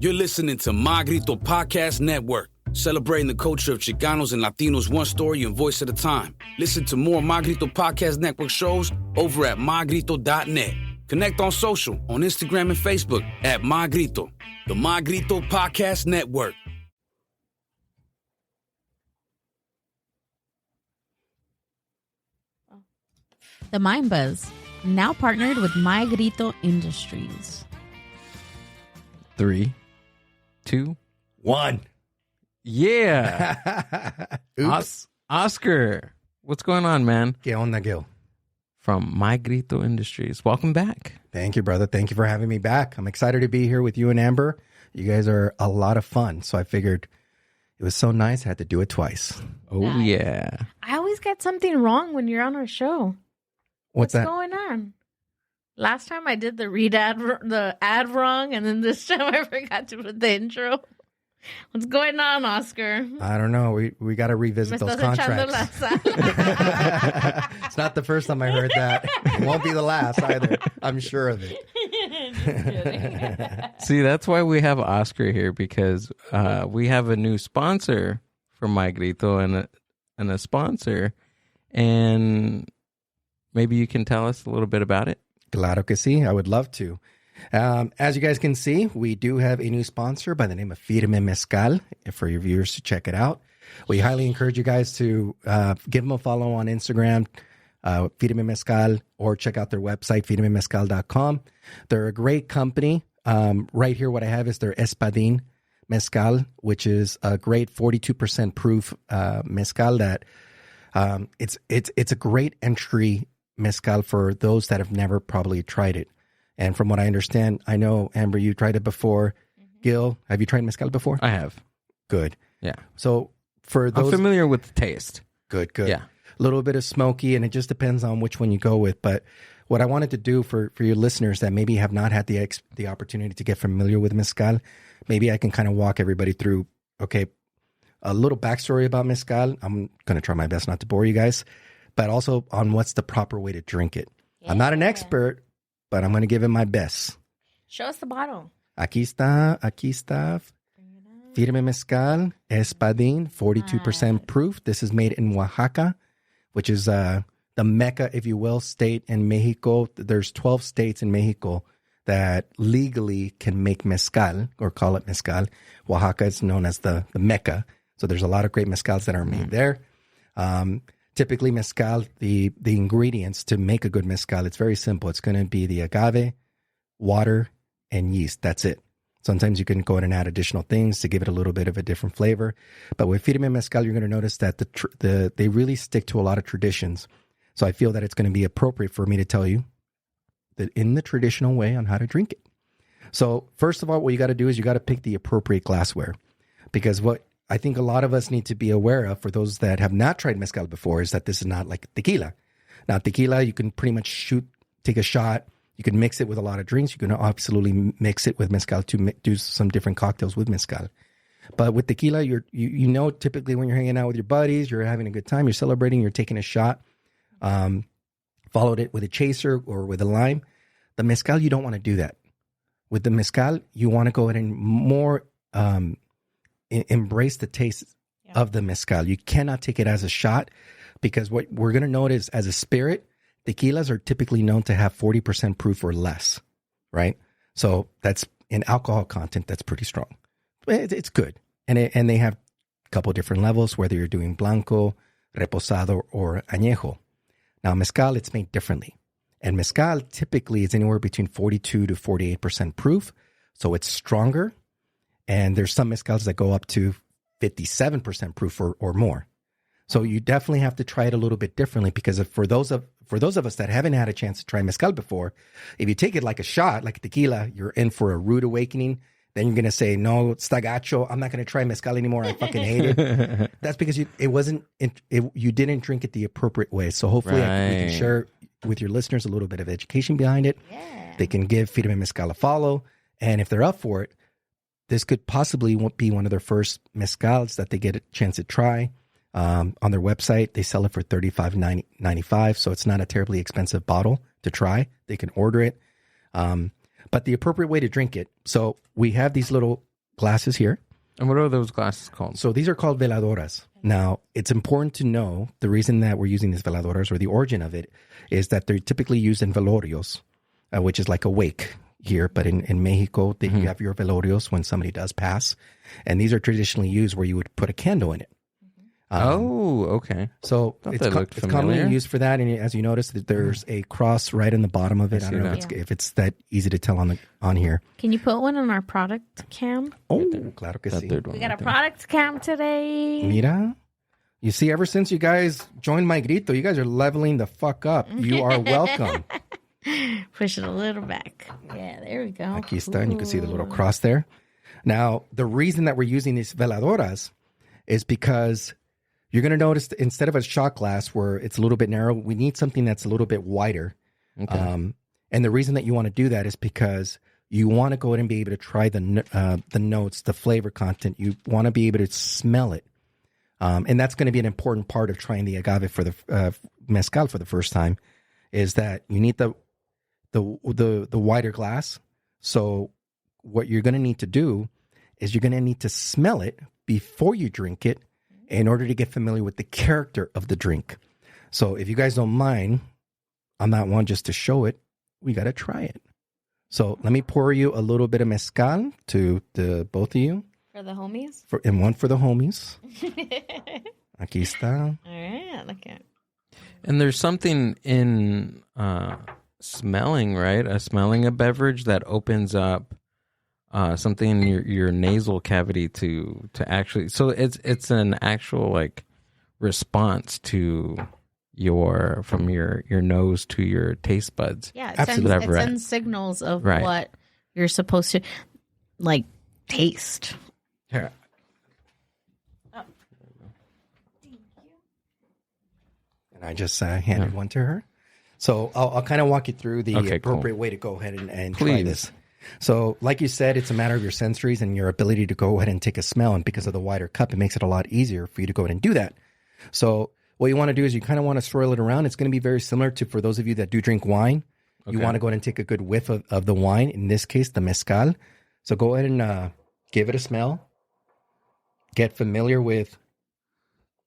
You're listening to My Grito Podcast Network, celebrating the culture of Chicanos and Latinos one story and voice at a time. Listen to more My Grito Podcast Network shows over at mygrito.net. Connect on social, on Instagram and Facebook at My Grito, the My Grito Podcast Network. The Mindbuzz, now partnered with My Grito Industries. 3, 2, 1. Yeah. Oscar, what's going on, man? ¿Qué onda, Gil? From My Grito Industries. Welcome back. Thank you, brother. Thank you for having me back. I'm excited to be here with you and Amber. You guys are a lot of fun. So I figured it was so nice, I had to do it twice. Oh, yeah. I always get something wrong when you're on our show. What's that? Going on? Last time I did the ad wrong, and then this time I forgot to put the intro. What's going on, Oscar? I don't know. We got to revisit those contracts. It's not the first time I heard that. It won't be the last either. I'm sure of it. See, that's why we have Oscar here, because we have a new sponsor for My Grito and a sponsor. And maybe you can tell us a little bit about it. Claro que sí. I would love to. As you guys can see, we do have a new sponsor by the name of Firme Mezcal for your viewers to check it out. We highly encourage you guys to give them a follow on Instagram, Firme Mezcal, or check out their website, firmemezcal.com. They're a great company. Right here, what I have is their Espadín Mezcal, which is a great 42% proof mezcal that it's a great entry mezcal for those that have never probably tried it. And from what I understand, I know, Amber, you tried it before. Gil, have you tried mezcal before? I have. Good. Yeah. So for those... I'm familiar with the taste. Good. Yeah. A little bit of smoky, and it just depends on which one you go with. But what I wanted to do for your listeners that maybe have not had the opportunity to get familiar with mezcal, maybe I can kind of walk everybody through, okay, a little backstory about mezcal. I'm going to try my best not to bore you guys, but also on what's the proper way to drink it. Yeah. I'm not an expert, but I'm going to give it my best. Show us the bottle. Aquí está. Firme Mezcal, Espadín, 42% proof. This is made in Oaxaca, which is the Mecca, if you will, state in Mexico. There's 12 states in Mexico that legally can make mezcal or call it mezcal. Oaxaca is known as the Mecca. So there's a lot of great mezcals that are made there. Typically, mezcal, the ingredients to make a good mezcal, it's very simple. It's going to be the agave, water, and yeast. That's it. Sometimes you can go in and add additional things to give it a little bit of a different flavor. But with Firme Mezcal, you're going to notice that they really stick to a lot of traditions. So I feel that it's going to be appropriate for me to tell you that in the traditional way on how to drink it. So first of all, what you got to do is you got to pick the appropriate glassware. Because what I think a lot of us need to be aware of, for those that have not tried mezcal before, is that this is not like tequila. Now, tequila, you can pretty much take a shot. You can mix it with a lot of drinks. You can absolutely mix it with mezcal to do some different cocktails with mezcal. But with tequila, you know, typically when you're hanging out with your buddies, you're having a good time, you're celebrating, you're taking a shot, followed it with a chaser or with a lime. The mezcal, you don't want to do that. With the mezcal, you want to go ahead and more embrace the taste of the mezcal. You cannot take it as a shot, because what we're going to notice as a spirit, tequilas are typically known to have 40% proof or less, right? So that's in alcohol content, that's pretty strong. It's good. And they have a couple different levels, whether you're doing blanco, reposado, or añejo. Now, mezcal, it's made differently. And mezcal typically is anywhere between 42 to 48% proof. So it's stronger. And there's some mezcals that go up to 57% proof or more. So you definitely have to try it a little bit differently, because for those of us that haven't had a chance to try mezcal before, if you take it like a shot, like tequila, you're in for a rude awakening. Then you're going to say, no, está gacho. I'm not going to try mezcal anymore. I fucking hate it. That's because you didn't drink it the appropriate way. So hopefully we can share with your listeners a little bit of education behind it. Yeah. They can give Firme Mezcal a follow. And if they're up for it, this could possibly be one of their first mezcals that they get a chance to try. On their website, they sell it for $35.95, so it's not a terribly expensive bottle to try. They can order it. But the appropriate way to drink it. So we have these little glasses here. And what are those glasses called? So these are called veladoras. Now, it's important to know the reason that we're using these veladoras, or the origin of it, is that they're typically used in velorios, which is like a wake here. But in Mexico, you have your velorios when somebody does pass. And these are traditionally used where you would put a candle in it. Okay. So it's commonly used for that. And as you notice, there's a cross right in the bottom of it. I don't know if it's that easy to tell on here. Can you put one on our product cam? Oh, claro que sí. We got a product cam today. Mira. You see, ever since you guys joined My Grito, you guys are leveling the fuck up. You are welcome. Push it a little back. Yeah, there we go. Aquí está, and you can see the little cross there. Now, the reason that we're using these veladoras is because you're going to notice that instead of a shot glass where it's a little bit narrow, we need something that's a little bit wider. Okay. And the reason that you want to do that is because you want to go ahead and be able to try the notes, the flavor content. You want to be able to smell it. And that's going to be an important part of trying the agave for the mezcal for the first time, is that you need the wider glass. So what you're going to need to do is you're going to need to smell it before you drink it in order to get familiar with the character of the drink. So if you guys don't mind, on that one, just to show it, we got to try it. So let me pour you a little bit of mezcal to the both of you. For the homies? And one for the homies. Aquí está. All right, look at it. And there's something in smelling, right? Smelling a beverage that opens up something in your nasal cavity to actually. So it's an actual like response to from your nose to your taste buds. Yeah, it sends signals of what you're supposed to like taste. Here. Oh. And I just handed one to her. So I'll kind of walk you through the appropriate way to go ahead and try this. So like you said, it's a matter of your sensories and your ability to go ahead and take a smell. And because of the wider cup, it makes it a lot easier for you to go ahead and do that. So what you want to do is you kind of want to swirl it around. It's going to be very similar to, for those of you that do drink wine, you want to go ahead and take a good whiff of the wine, in this case, the mezcal. So go ahead and give it a smell. Get familiar with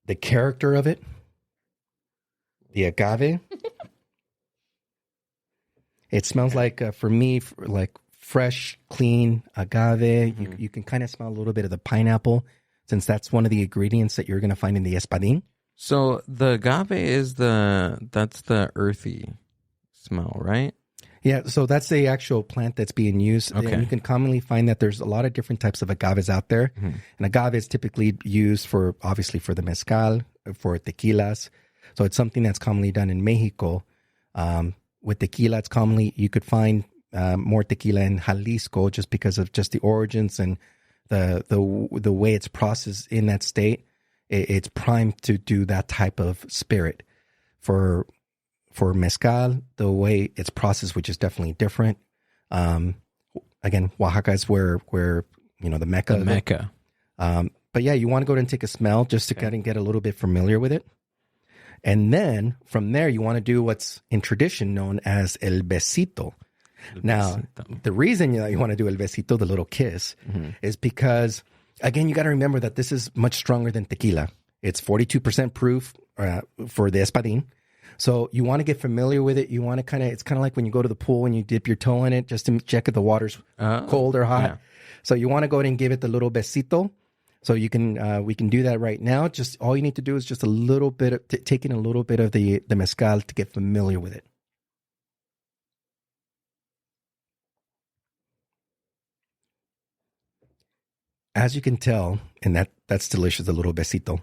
the character of it, the agave. It smells like, for me, like fresh, clean agave. Mm-hmm. You can kind of smell a little bit of the pineapple, since that's one of the ingredients that you're going to find in the espadín. So the agave is that's the earthy smell, right? Yeah, so that's the actual plant that's being used. Okay. And you can commonly find that there's a lot of different types of agaves out there. Mm-hmm. And agave is typically used obviously for the mezcal, for tequilas. So it's something that's commonly done in Mexico. With tequila, it's commonly, you could find more tequila in Jalisco just because of just the origins and the way it's processed in that state. It's primed to do that type of spirit. For mezcal, the way it's processed, which is definitely different. Again, Oaxaca is where the Mecca. The Mecca. But yeah, you want to go ahead and take a smell just to kind of get a little bit familiar with it. And then from there, you want to do what's in tradition known as el besito. Now, the reason that you want to do el besito, the little kiss, is because, again, you got to remember that this is much stronger than tequila. It's 42% proof for the espadín. So you want to get familiar with it. You want to it's kind of like when you go to the pool and you dip your toe in it just to check if the water's cold or hot. Yeah. So you want to go ahead and give it the little besito. So you can, we can do that right now. Just all you need to do is just a little bit of taking a little bit of the mezcal to get familiar with it. As you can tell, and that's delicious, a little besito.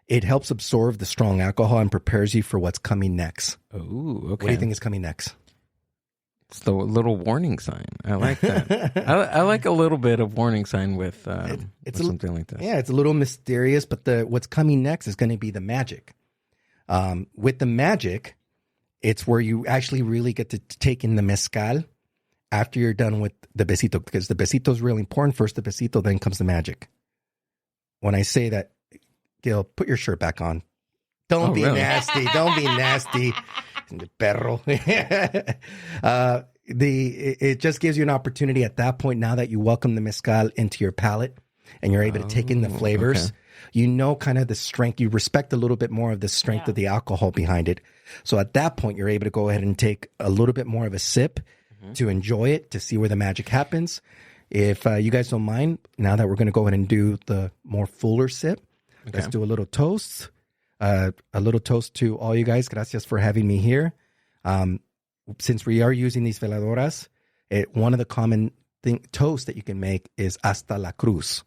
It helps absorb the strong alcohol and prepares you for what's coming next. Oh, okay. What do you think is coming next? It's the little warning sign. I like that. I like a little bit of warning sign with something like this. Yeah, it's a little mysterious, but what's coming next is going to be the magic. With the magic, it's where you actually really get to take in the mezcal after you're done with the besito, because the besito is really important. First the besito, then comes the magic. When I say that, Gil, put your shirt back on. Don't be really nasty. Don't be nasty. Perro. It just gives you an opportunity at that point, now that you welcome the mezcal into your palate, and you're able to take in the flavors. Okay. You know, kind of the strength. You respect a little bit more of the strength of the alcohol behind it. So at that point, you're able to go ahead and take a little bit more of a sip to enjoy it, to see where the magic happens. If you guys don't mind, now that we're going to go ahead and do the more fuller sip, let's do a little toast. A little toast to all you guys. Gracias for having me here. Since we are using these veladoras, one of the common toasts that you can make is hasta la cruz.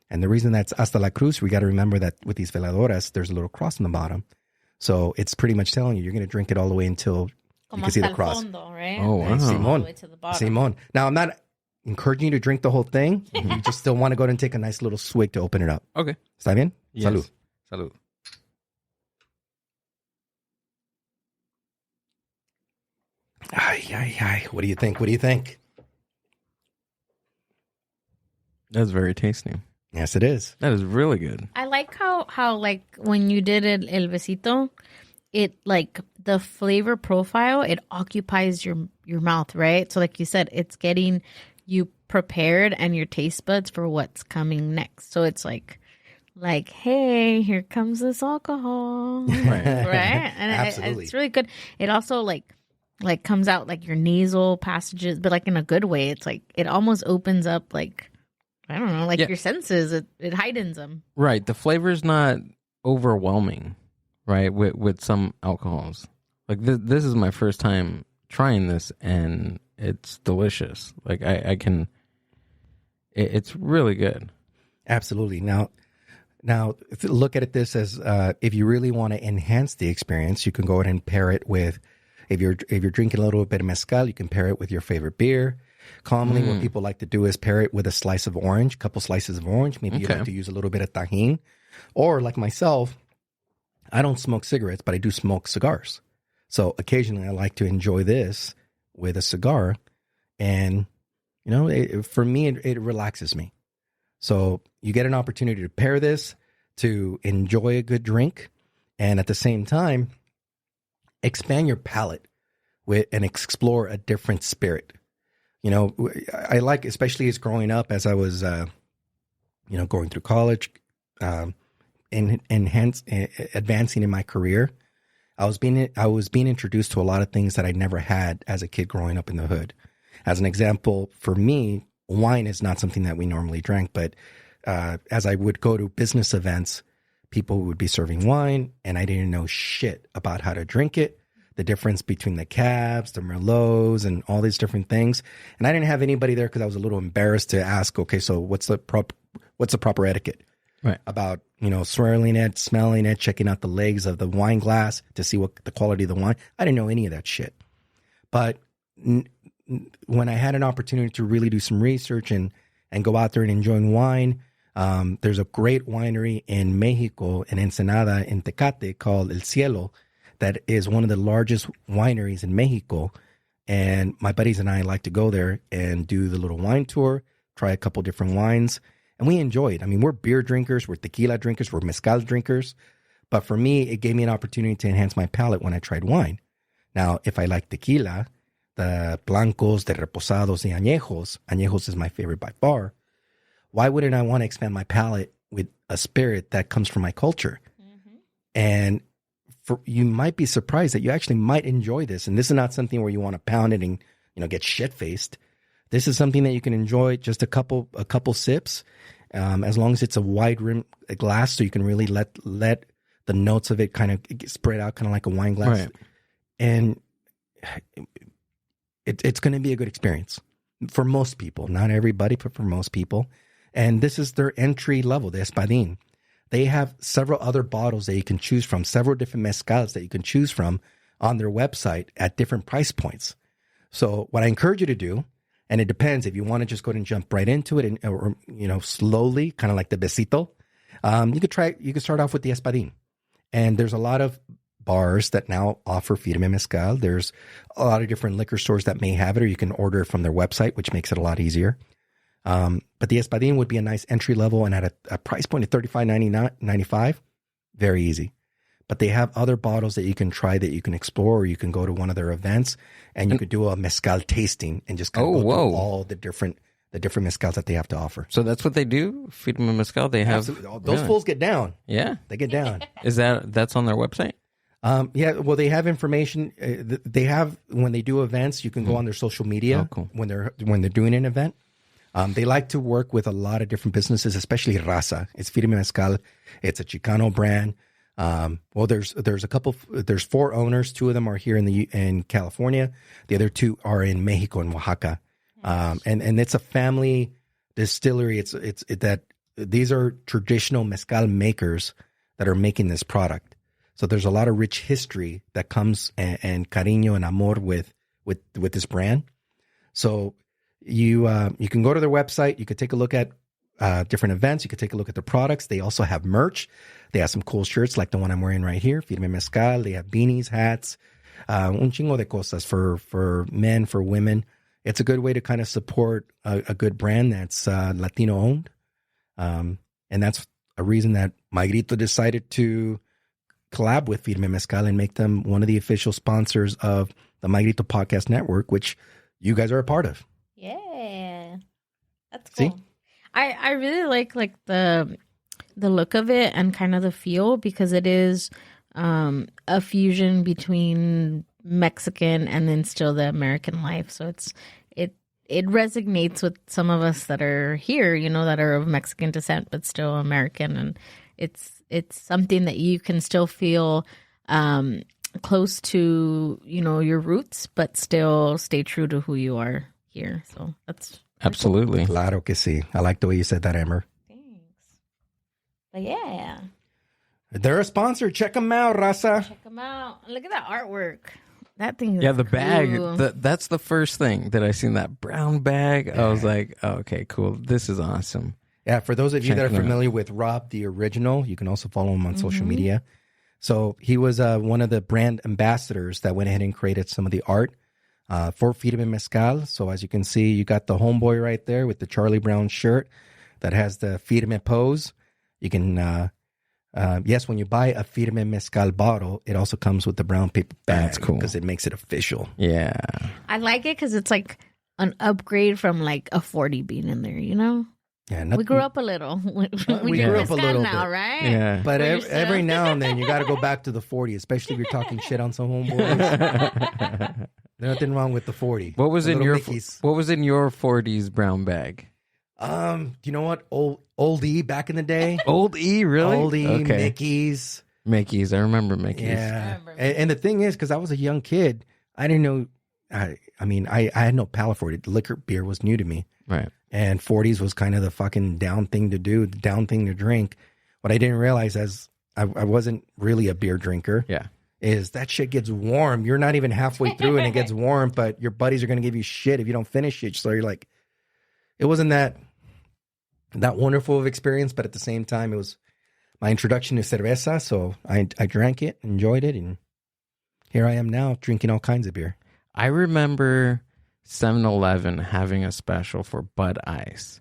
And the reason that's hasta la cruz, we got to remember that with these veladoras, there's a little cross on the bottom. So it's pretty much telling you, you're going to drink it all the way until you can see the cross. Fondo, right? Oh, wow. Simon. To Simon. Now, I'm not encouraging you to drink the whole thing. You just still want to go ahead and take a nice little swig to open it up. Okay. ¿Está bien? Yes. Salud. Salud. Ay. What do you think? What do you think? That's very tasty. Yes, it is. That is really good. I like how like when you did it, el besito, it like the flavor profile, it occupies your mouth, right? So like you said, it's getting you prepared and your taste buds for what's coming next. So it's like, hey, here comes this alcohol, right? And Absolutely. it's really good. It also like comes out like your nasal passages, but like in a good way. It's like it almost opens up like, I don't know, like your senses. It heightens them. Right. The flavor's not overwhelming, right? With some alcohols. Like this is my first time trying this, and it's delicious. Like I can, it's really good. Absolutely. Now, look at this as if you really want to enhance the experience, you can go ahead and pair it with. If you're drinking a little bit of mezcal, you can pair it with your favorite beer. Commonly, what people like to do is pair it with a slice of orange, a couple slices of orange. Maybe you like to use a little bit of tajin. Or like myself, I don't smoke cigarettes, but I do smoke cigars. So occasionally I like to enjoy this with a cigar. And, you know, for me, it relaxes me. So you get an opportunity to pair this, to enjoy a good drink, and at the same time, expand your palate with and explore a different spirit. You know, I like, especially as growing up, as I was, going through college, advancing in my career, I was being introduced to a lot of things that I never had as a kid growing up in the hood. As an example, for me, wine is not something that we normally drank, but as I would go to business events, people would be serving wine, and I didn't know shit about how to drink it. The difference between the cabs, the merlots, and all these different things. And I didn't have anybody there because I was a little embarrassed to ask, okay, so what's the proper etiquette? Right. About, swirling it, smelling it, checking out the legs of the wine glass to see what the quality of the wine. I didn't know any of that shit. But when I had an opportunity to really do some research and go out there and enjoy wine, there's a great winery in Mexico, in Ensenada, in Tecate, called El Cielo, that is one of the largest wineries in Mexico. And my buddies and I like to go there and do the little wine tour, try a couple different wines, and we enjoy it. I mean, we're beer drinkers, we're tequila drinkers, we're mezcal drinkers. But for me, it gave me an opportunity to enhance my palate when I tried wine. Now, if I like tequila, the blancos, the reposados, the añejos is my favorite by far. Why wouldn't I want to expand my palate with a spirit that comes from my culture? Mm-hmm. And you might be surprised that you actually might enjoy this. And this is not something where you want to pound it and, get shit-faced. This is something that you can enjoy just a couple sips, as long as it's a wide rim glass, so you can really let the notes of it kind of spread out, kind of like a wine glass. Right. And it's going to be a good experience for most people. Not everybody, but for most people. And this is their entry level, the Espadín. They have several other bottles that you can choose from, several different mezcals that you can choose from on their website at different price points. So what I encourage you to do, and it depends if you want to just go ahead and jump right into it, or slowly, kind of like the besito, you could start off with the Espadín. And there's a lot of bars that now offer Firme Mezcal. There's a lot of different liquor stores that may have it, or you can order it from their website, which makes it a lot easier. But the Espadín would be a nice entry level, and at a price point of $35.95, very easy. But they have other bottles that you can try, that you can explore, or you can go to one of their events and you could do a mezcal tasting and just kind of go through all the different the different mezcals that they have to offer. So that's what they do? Feed them a mezcal? They have... Absolutely. Those fools get down. Yeah. They get down. That's on their website? Yeah, well, they have information. They have, when they do events, you can go on their social media. Oh, cool. When they're doing an event. They like to work with a lot of different businesses, especially Raza. It's Firme Mezcal. It's a Chicano brand. Well, there's 4 owners. 2 of them are here in California. The other 2 are in Mexico and Oaxaca. And it's a family distillery. These are traditional mezcal makers that are making this product. So there's a lot of rich history that comes and cariño and amor with this brand. So you can go to their website. You could take a look at different events. You could take a look at the products. They also have merch. They have some cool shirts like the one I'm wearing right here, Firme Mezcal. They have beanies, hats, un chingo de cosas for men, for women. It's a good way to kind of support a good brand that's Latino owned. And that's a reason that My Grito decided to collab with Firme Mezcal and make them one of the official sponsors of the My Grito Podcast Network, which you guys are a part of. Yeah. That's cool. See? I really like the look of it and kind of the feel, because it is a fusion between Mexican and then still the American life. So it resonates with some of us that are here, that are of Mexican descent but still American, and it's something that you can still feel close to your roots but still stay true to who you are here. So that's absolutely cool. Claro que sí. I like the way you said that, Amber. But yeah. They're a sponsor. Check them out, Raza. Check them out. Look at that artwork. That thing is the cool. bag. That's the first thing that I seen, that brown bag. I was like, oh, okay, cool. This is awesome. Yeah, for those of you that are familiar with Rob, the original, you can also follow him on social media. So he was one of the brand ambassadors that went ahead and created some of the art for Firme Mezcal. So as you can see, you got the homeboy right there with the Charlie Brown shirt that has the Firme pose. You can, yes, when you buy a Firme Mezcal bottle, it also comes with the brown paper bag. That's cool. Because it makes it official. Yeah. I like it because it's like an upgrade from like a 40 being in there, Yeah, we grew up a little. we grew up a little now, bit. right? Yeah. But every now and then, you got to go back to the 40, especially if you're talking shit on some homeboys. There's nothing wrong with the 40. What was in your Mickeys. 40s brown bag? You know what? Old E back in the day. Old E, really? Old E, okay. Mickey's. Mickey's. I remember Mickey's. Yeah. And the thing is, because I was a young kid, I didn't know. I had no palate for it. Liquor beer was new to me. Right. And 40s was kind of the fucking down thing to do, the down thing to drink. What I didn't realize, as I wasn't really a beer drinker, is that shit gets warm. You're not even halfway through and it gets warm, but your buddies are going to give you shit if you don't finish it. So you're like, it wasn't that wonderful of experience, but at the same time, it was my introduction to cerveza. So I drank it, enjoyed it, and here I am now drinking all kinds of beer. I remember 7-Eleven having a special for Bud Ice.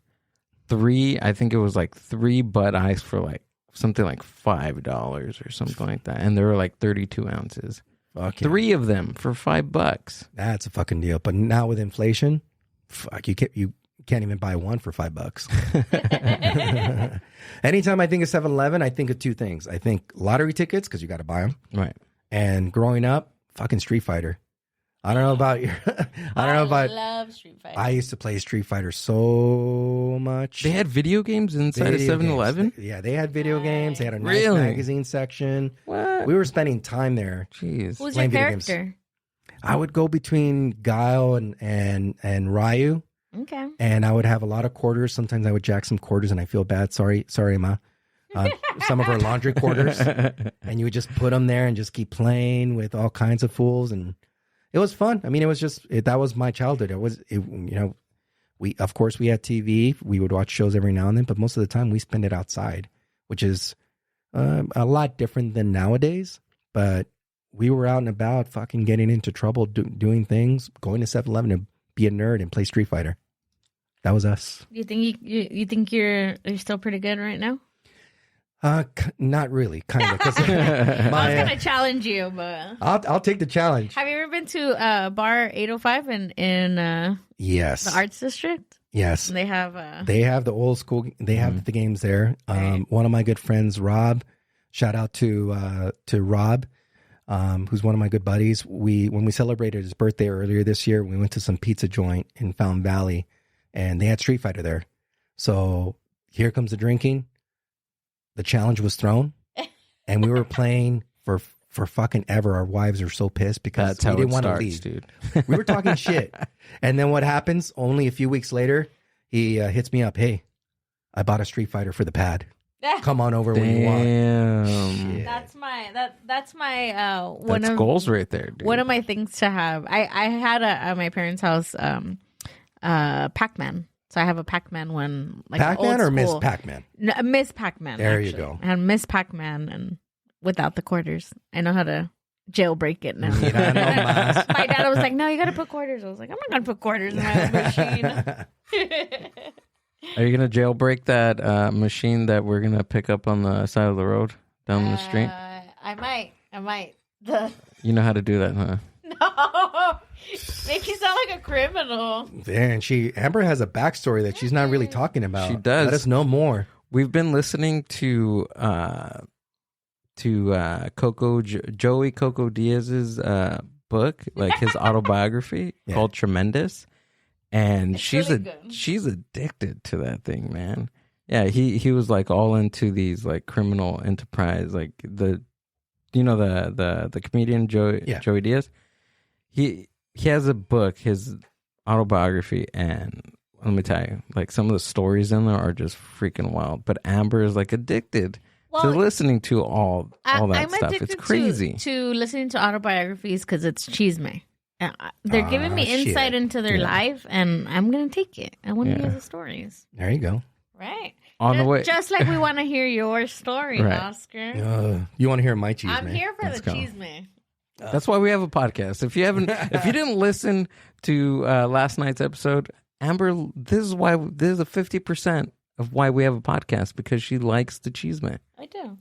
I think it was like 3 Bud Ice for like something like $5 or something like that. And there were like 32 ounces. Fuck 3 of them for $5. That's a fucking deal. But now with inflation, fuck, you can't even buy one for $5. Anytime I think of 7-Eleven, I think of 2 things. I think lottery tickets, because you got to buy them. Right. And growing up, fucking Street Fighter. I don't know about your. I love Street Fighter. I used to play Street Fighter so much. They had video games inside of 7-Eleven? Yeah, they had video games. They had a nice Really? magazine section. What? We were spending time there. Jeez. Who's your character? I would go between Guile and Ryu. Okay. And I would have a lot of quarters. Sometimes I would jack some quarters, and I feel bad. Sorry, Ma. Some of our laundry quarters. And you would just put them there and just keep playing with all kinds of fools. And it was fun. I mean, it was just, that was my childhood. We had TV. We would watch shows every now and then, but most of the time we spend it outside, which is a lot different than nowadays. But we were out and about fucking getting into trouble, doing things, going to 7-Eleven to be a nerd and play Street Fighter. That was us. You think you think you're still pretty good right now? Not really, kind of. I was gonna challenge you, but I'll take the challenge. Have you ever been to Bar 805 in Yes, the Arts District? They have the old school. They have the games there. Right. One of my good friends, Rob. Shout out to Rob, who's one of my good buddies. When we celebrated his birthday earlier this year, we went to some pizza joint in Fountain Valley, and they had Street Fighter there. So here comes the drinking. The challenge was thrown, and we were playing for fucking ever. Our wives are so pissed because we didn't want to leave. Dude. We were talking shit. And then what happens? Only a few weeks later, he hits me up. Hey, I bought a Street Fighter for the pad. Come on over when you want. Damn. That's my That's goals right there, dude. one of my things to have. I had at my parents' house Pac-Man. So I have a Pac-Man one, like Pac-Man old or Miss school. Pac-Man? No, Miss Pac-Man. There you actually. go. I had Miss Pac-Man and without the quarters. I know how to jailbreak it now. Mira nomás. My dad was like, "No, you got to put quarters." I was like, "I'm not gonna put quarters in my machine." Are you gonna jailbreak that machine that we're gonna pick up on the side of the road down the street? I might. You know how to do that, huh? No, make you sound like a criminal. Man, Amber has a backstory that she's not really talking about. She does. Let us know more. We've been listening to Joey Coco Diaz's book, like his autobiography called Tremendous, and It's really good. she's addicted to that thing, man. Yeah, he was like all into these like criminal enterprise, like the comedian Joey Diaz. He has a book, his autobiography, and let me tell you, like some of the stories in there are just freaking wild. But Amber is like addicted to listening to all that I'm stuff. addicted It's crazy. to listening to autobiographies because it's chisme. They're giving me insight into their life, and I'm gonna take it. I want to hear the stories. There you go. Right. On the way, just like we want to hear your story, Right. Oscar. You want to hear my cheese, I'm man? here for Let's the go. chisme. that's why we have a podcast. If you didn't listen to last night's episode, Amber, this is a 50% of why we have a podcast, because she likes the chisme. I do.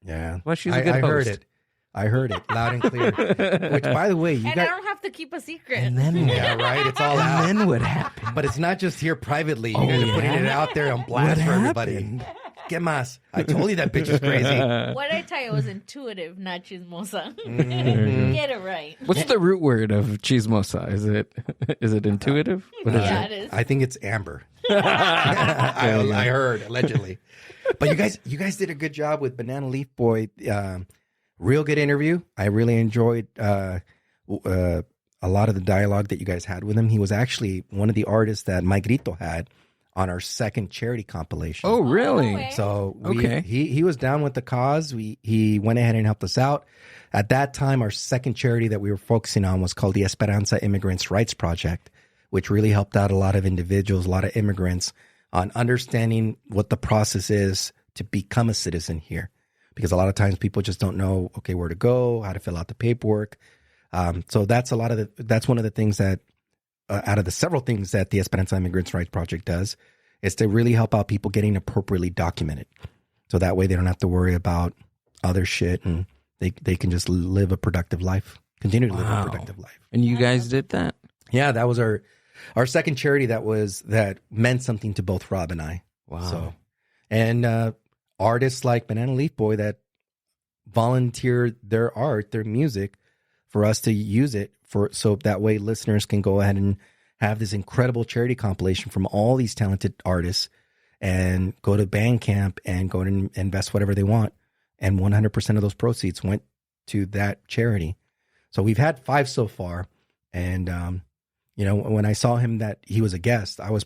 Yeah. Well, she's a good I host. heard it. I heard it loud and clear. Which, by the way, I don't have to keep a secret. And then yeah, right. It's all out. And then what happened? But it's not just here privately. You guys are putting it out there on blast for everybody. ¿Qué más? I told you that bitch is crazy. What I tell you was intuitive, not chismosa. Mm-hmm. Get it right. What's the root word of chismosa? Is it intuitive? What is Yeah, it? it is. I think it's Amber. I heard allegedly. But you guys did a good job with Banana Leaf Boy. Real good interview. I really enjoyed a lot of the dialogue that you guys had with him. He was actually one of the artists that My Grito had on our second charity compilation. Oh, really? No way. So Okay. he was down with the cause. He went ahead and helped us out. At that time, our second charity that we were focusing on was called the Esperanza Immigrants' Rights Project, which really helped out a lot of individuals, a lot of immigrants, on understanding what the process is to become a citizen here. Because a lot of times people just don't know, okay, where to go, how to fill out the paperwork. So that's that's one of the things that, out of the several things that the Esperanza Immigrants' Rights Project does, is to really help out people getting appropriately documented. So that way they don't have to worry about other shit, and they can just live a productive life, continue to live a productive life. And you guys did that? Yeah, that was our second charity that meant something to both Rob and I. Wow. So, and artists like Banana Leaf Boy that volunteer their art, their music, for us to use it so that way listeners can go ahead and have this incredible charity compilation from all these talented artists and go to Bandcamp and go and invest whatever they want. And 100% of those proceeds went to that charity. So we've had 5 so far. And, when I saw him that he was a guest, I was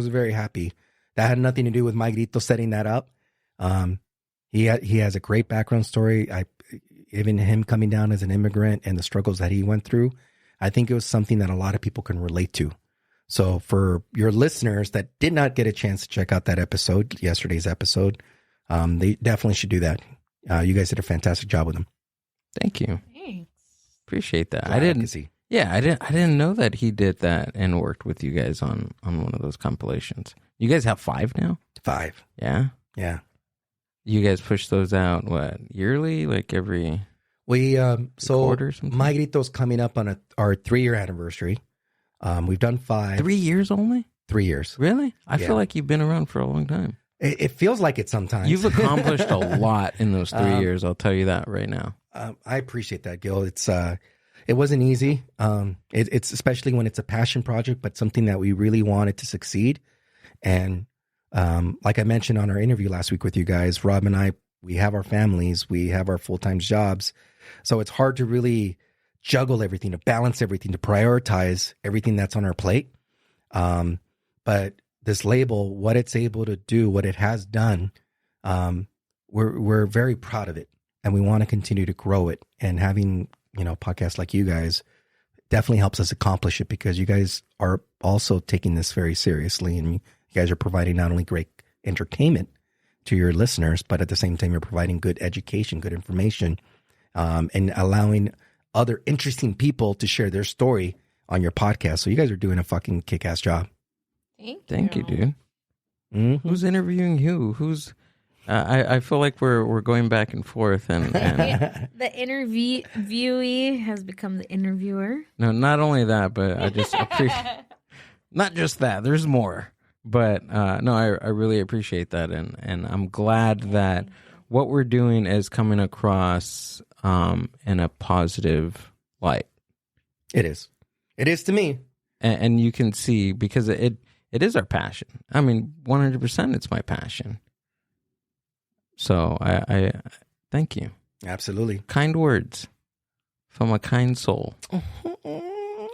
very happy. That had nothing to do with My Grito setting that up. He has a great background story. Even him coming down as an immigrant and the struggles that he went through, I think it was something that a lot of people can relate to. So for your listeners that did not get a chance to check out that episode, yesterday's episode, they definitely should do that. You guys did a fantastic job with him. Thank you. Thanks. Appreciate that. I didn't. Yeah, I didn't know that he did that and worked with you guys on one of those compilations. You guys have 5 now? 5. Yeah. Yeah. You guys push those out what, yearly, like every so quarter or something? My Grito's coming up on our 3-year anniversary. We've done 5. 3 years only? 3 years. Really? I Yeah. feel like you've been around for a long time. It feels like it sometimes. You've accomplished a lot in those 3 years. I'll tell you that right now. I appreciate that, Gil. It wasn't easy. It's especially when it's a passion project, but something that we really wanted to succeed. And like I mentioned on our interview last week with you guys, Rob and I, we have our families, we have our full-time jobs. So it's hard to really juggle everything, to balance everything, to prioritize everything that's on our plate. But this label, what it's able to do, what it has done, we're very proud of it, and we want to continue to grow it. And having, podcasts like you guys definitely helps us accomplish it, because you guys are also taking this very seriously, and you guys are providing not only great entertainment to your listeners, but at the same time, you're providing good education, good information, and allowing other interesting people to share their story on your podcast. So you guys are doing a fucking kick-ass job. Thank you, dude. Mm-hmm. Who's interviewing you? Who's? I feel like we're going back and forth, and The interviewee has become the interviewer. no, not only that, but I just appreciate. Not just that. There's more, but no, I really appreciate that, and I'm glad that what we're doing is coming across in a positive light. It is to me. And you can see, because it is our passion. I mean, 100% it's my passion. So I thank you. Absolutely. Kind words from a kind soul.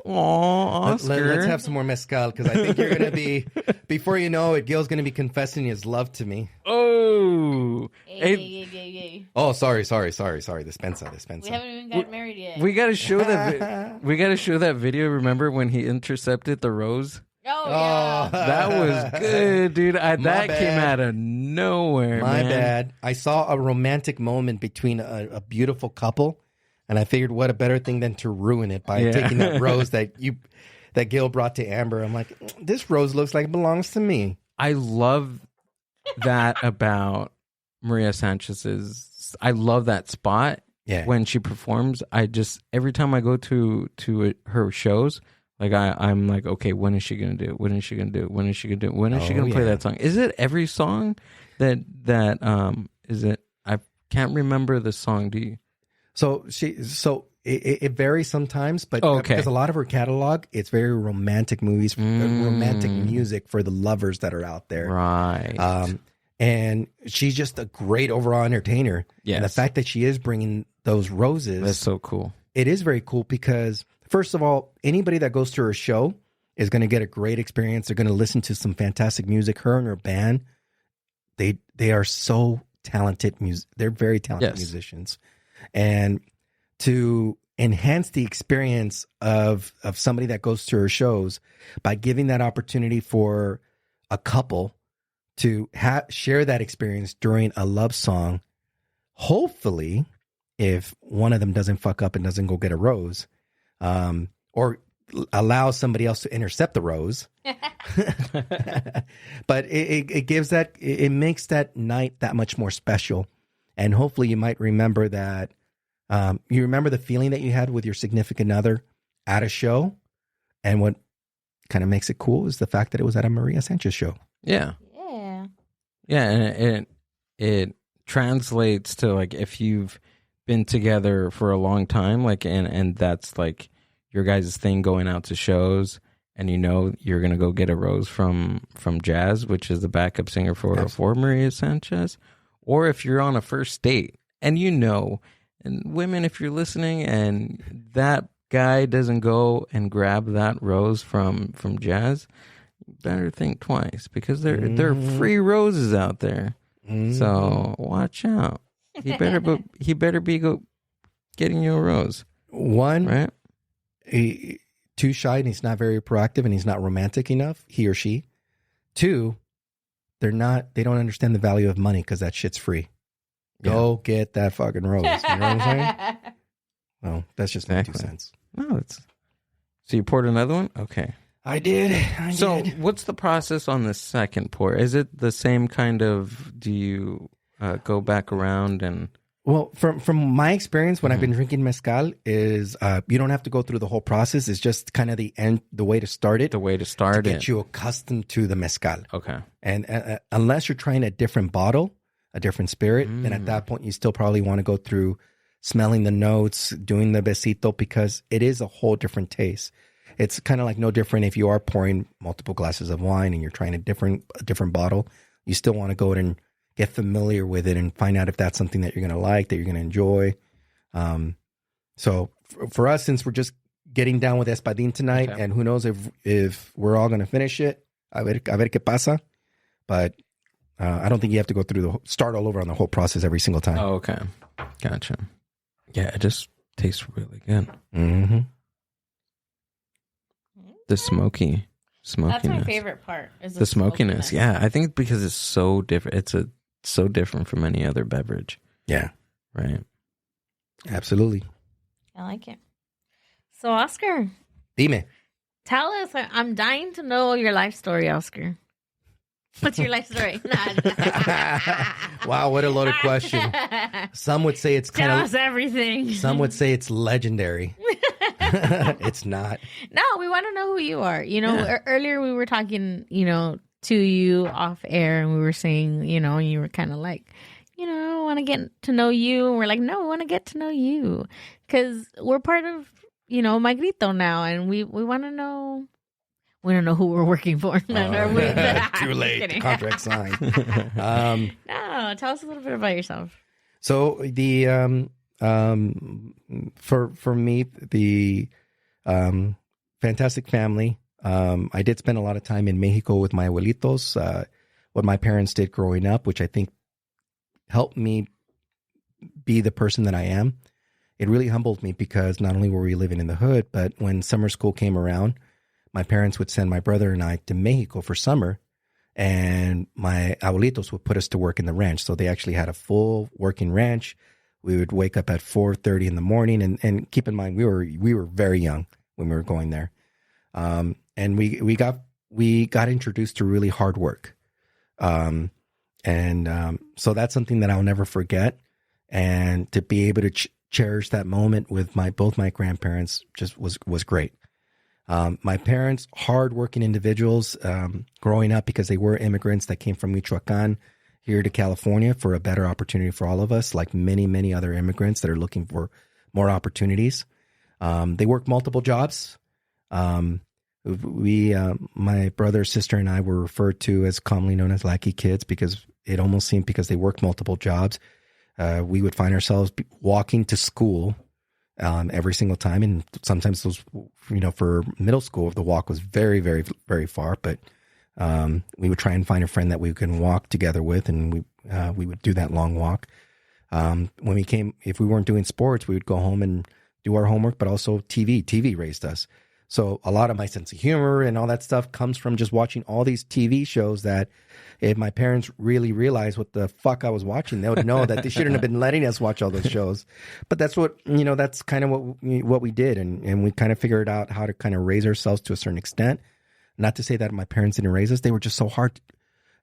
Aw, Oscar. Let's have some more mezcal, because I think you're going to be, before you know it, Gil's going to be confessing his love to me. Oh. Hey. Oh, sorry. Dispensa. We haven't even got married yet. We got to show that we got to show that video. Remember when he intercepted the rose? Oh, yeah. That was good, dude. That bad. came out of nowhere, My man. bad. I saw a romantic moment between a beautiful couple, and I figured what a better thing than to ruin it by taking that rose that Gil brought to Amber. I'm like, this rose looks like it belongs to me. I love that about Maria Sanchez's. I love that spot. Yeah. When she performs, every time I go to her shows, like I'm like, okay, when is she gonna do it? When is she gonna do it? When is she gonna do it? When is she gonna play that song? Is it every song that is it? I can't remember the song. Do you? So it varies sometimes, but because a lot of her catalog, it's very romantic movies, romantic music for the lovers that are out there. Right. And she's just a great overall entertainer. Yes. And the fact that she is bringing those roses. That's so cool. It is very cool, because first of all, anybody that goes to her show is going to get a great experience. They're going to listen to some fantastic music. Her and her band, they are so talented. They're very talented musicians. And to enhance the experience of somebody that goes to her shows by giving that opportunity for a couple to share that experience during a love song, hopefully, if one of them doesn't fuck up and doesn't go get a rose, or allow somebody else to intercept the rose. But it gives that, it makes that night that much more special. And hopefully you might remember that, you remember the feeling that you had with your significant other at a show. And what kind of makes it cool is the fact that it was at a Maria Sanchez show. Yeah. Yeah. Yeah, and it translates to, like, if you've been together for a long time, like, and that's like your guys' thing, going out to shows, and you're gonna go get a rose from Jazz, which is the backup singer for Maria Sanchez, or if you're on a first date and and women, if you're listening, and that guy doesn't go and grab that rose from Jazz, you better think twice, because there are free roses out there. So watch out. He better be getting you a rose. One, right? Too shy, and he's not very proactive, and he's not romantic enough, he or she. Two, they don't understand the value of money, because that shit's free. Go get that fucking rose. You know what I'm saying? Well, that's just my 2 cents. No, so you poured another one? Okay. I did. So what's the process on the second pour? Is it the same kind of, do you go back around and... Well, from my experience when I've been drinking mezcal is you don't have to go through the whole process. It's just kind of the way to start it. The way to start get you accustomed to the mezcal. Okay. And unless you're trying a different bottle, a different spirit, then at that point you still probably want to go through smelling the notes, doing the besito, because it is a whole different taste. It's kind of like no different if you are pouring multiple glasses of wine and you're trying a different bottle. You still want to go and get familiar with it and find out if that's something that you're going to like, that you're going to enjoy. So for us, since we're just getting down with Espadín tonight, and who knows if we're all going to finish it, a ver qué pasa. But I don't think you have to go through start all over on the whole process every single time. Oh, okay. Gotcha. Yeah, it just tastes really good. Mm-hmm. The smokiness. That's my favorite part. Is the smokiness. Yeah, I think because it's so different. It's so different from any other beverage. Yeah. Right. Absolutely. I like it. So, Oscar. Dime. Tell us. I'm dying to know your life story, Oscar. What's your life story? Wow, what a loaded question. Some would say it's kind of... Tell us everything. Some would say it's legendary. It's not. No, we want to know who you are. Earlier we were talking, to you off air, and we were saying, you were kind of like, I want to get to know you. And we're like, no, we want to get to know you. Because we're part of, My Grito now, and we want to know... We don't know who we're working for. Too late. The contract signed. No, tell us a little bit about yourself. So the for me, the fantastic family. I did spend a lot of time in Mexico with my abuelitos. What my parents did growing up, which I think helped me be the person that I am. It really humbled me because not only were we living in the hood, but when summer school came around, my parents would send my brother and I to Mexico for summer, and my abuelitos would put us to work in the ranch. So they actually had a full working ranch. We would wake up at 4:30 in the morning, and keep in mind we were very young when we were going there, and we got introduced to really hard work, so that's something that I'll never forget, and to be able to cherish that moment with both my grandparents just was great. My parents, hardworking individuals, growing up because they were immigrants that came from Michoacan here to California for a better opportunity for all of us, like many, many other immigrants that are looking for more opportunities. They worked multiple jobs. My brother, sister, and I were referred to as commonly known as lackey kids because it almost seemed because they worked multiple jobs. We would find ourselves walking to school every single time. And sometimes those, for middle school, the walk was very, very, very far. But we would try and find a friend that we can walk together with, and we would do that long walk. If we weren't doing sports, we would go home and do our homework, but also TV. TV raised us. So a lot of my sense of humor and all that stuff comes from just watching all these TV shows that if my parents really realized what the fuck I was watching, they would know that they shouldn't have been letting us watch all those shows. But that's what, that's kind of what we did. And we kind of figured out how to kind of raise ourselves to a certain extent. Not to say that my parents didn't raise us. They were just so hard.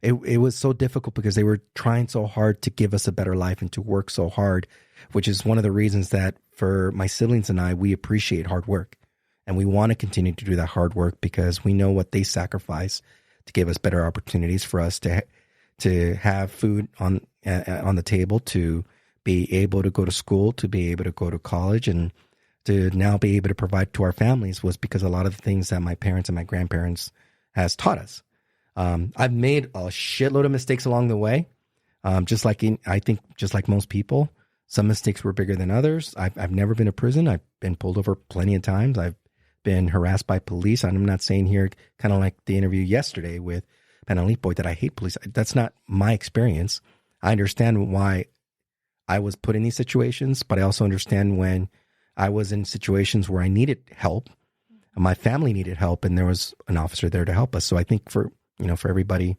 It was so difficult because they were trying so hard to give us a better life and to work so hard, which is one of the reasons that for my siblings and I, we appreciate hard work. And we want to continue to do that hard work because we know what they sacrifice to give us better opportunities for us to have food on the table, to be able to go to school, to be able to go to college, and to now be able to provide to our families was because a lot of the things that my parents and my grandparents has taught us. I've made a shitload of mistakes along the way. Just like most people, some mistakes were bigger than others. I've never been to prison. I've been pulled over plenty of times. I've been harassed by police. I'm not saying here, kind of like the interview yesterday with Panalipo, that I hate police. That's not my experience. I understand why I was put in these situations, but I also understand when I was in situations where I needed help, my family needed help, and there was an officer there to help us. So I think for everybody,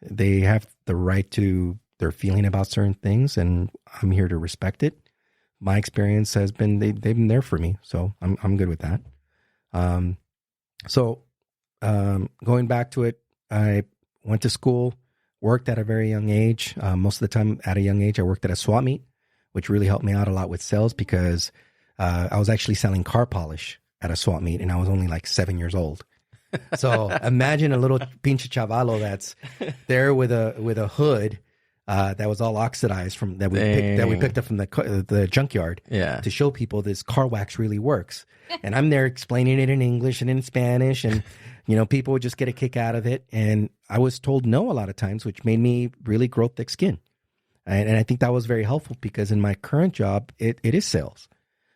they have the right to their feeling about certain things, and I'm here to respect it. My experience has been they've been there for me, so I'm good with that. Going back to it, I went to school, worked at a very young age. Most of the time at a young age, I worked at a swap meet which really helped me out a lot with sales because I was actually selling car polish at a swap meet and I was only like 7 years old. So imagine a little pinche chavalo that's there with a hood that was all oxidized from that we picked up from the junkyard to show people this car wax really works. And I'm there explaining it in English and in Spanish, and people would just get a kick out of it. And I was told no a lot of times, which made me really grow thick skin. And I think that was very helpful because in my current job, it is sales.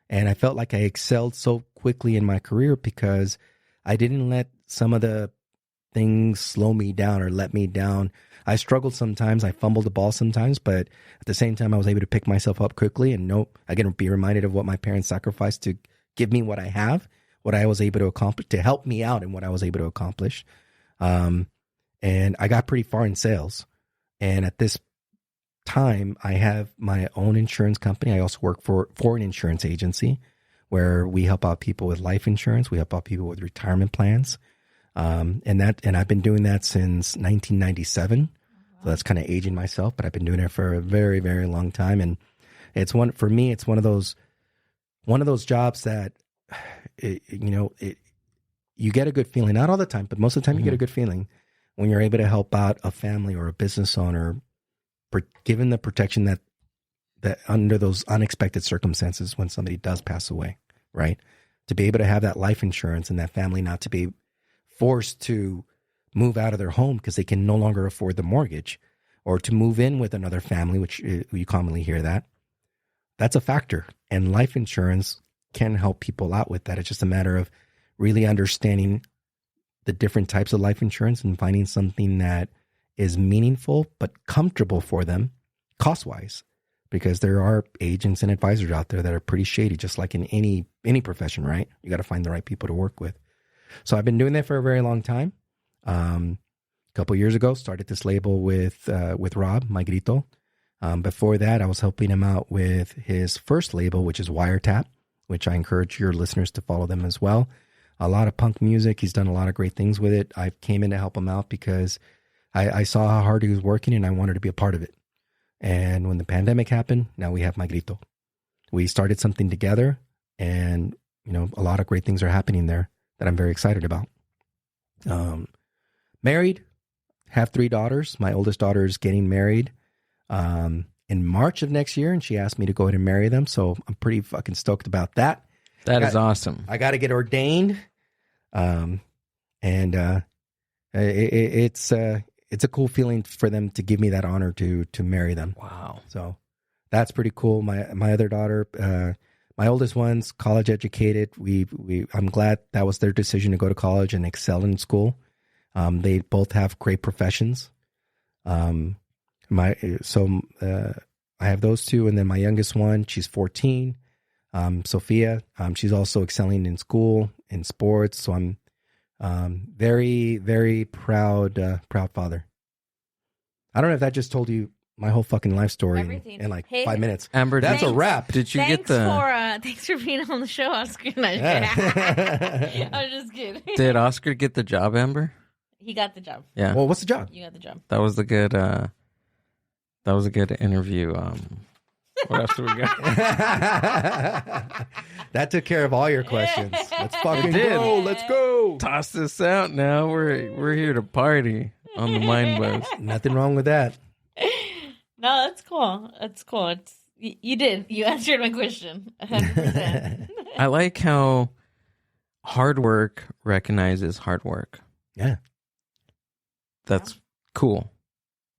And I felt like I excelled so quickly in my career because I didn't let some of the things slow me down or let me down. I struggled sometimes. I fumbled the ball sometimes, but at the same time, I was able to pick myself up quickly and again, be reminded of what my parents sacrificed to give me what I have, what I was able to accomplish, to help me out in what I was able to accomplish. And I got pretty far in sales. And at this time, I have my own insurance company. I also work for an insurance agency where we help out people with life insurance. We help out people with retirement plans. And I've been doing that since 1997. So that's kind of aging myself, but I've been doing it for a very, very long time. And it's one of those jobs that, you get a good feeling, not all the time, but most of the time you get a good feeling when you're able to help out a family or a business owner, given the protection that under those unexpected circumstances when somebody does pass away, right? To be able to have that life insurance and that family not to be forced to move out of their home because they can no longer afford the mortgage, or to move in with another family, which you commonly hear that's a factor. And life insurance can help people out with that. It's just a matter of really understanding the different types of life insurance and finding something that is meaningful but comfortable for them cost-wise, because there are agents and advisors out there that are pretty shady, just like in any profession, right? You got to find the right people to work with. So I've been doing that for a very long time. A couple years ago, started this label with Rob, My Grito. Before that, I was helping him out with his first label, which is Wiretap, which I encourage your listeners to follow them as well. A lot of punk music. He's done a lot of great things with it. I came in to help him out because I saw how hard he was working and I wanted to be a part of it. And when the pandemic happened, now we have My Grito. We started something together, and a lot of great things are happening there that I'm very excited about. Married, have 3 daughters. My oldest daughter is getting married in March of next year, and she asked me to go ahead and marry them. So I'm pretty fucking stoked about that. That is awesome. I got to get ordained. It's a cool feeling for them to give me that honor to marry them. Wow. So that's pretty cool. My other daughter, my oldest one's college educated. I'm glad that was their decision to go to college and excel in school. They both have great professions. I have those 2, and then my youngest one, she's 14. Sophia, she's also excelling in school, in sports. So I'm very, very proud father. I don't know if that just told you my whole fucking life story in like 5 minutes. Amber, that's a wrap. Did you Thanks get the? Thanks for being on the show, Oscar. Yeah. I'm just kidding. Did Oscar get the job, Amber? He got the job. Yeah. Well, what's the job? You got the job. That was a good. That was a good interview. What else do we got? That took care of all your questions. Let's fucking did. go. Let's go. Toss this out now. We're here to party on the Mindbuzz. Nothing wrong with that. No, that's cool. That's cool. You did. You answered my question 100%. I like how hard work recognizes hard work. Yeah. That's cool.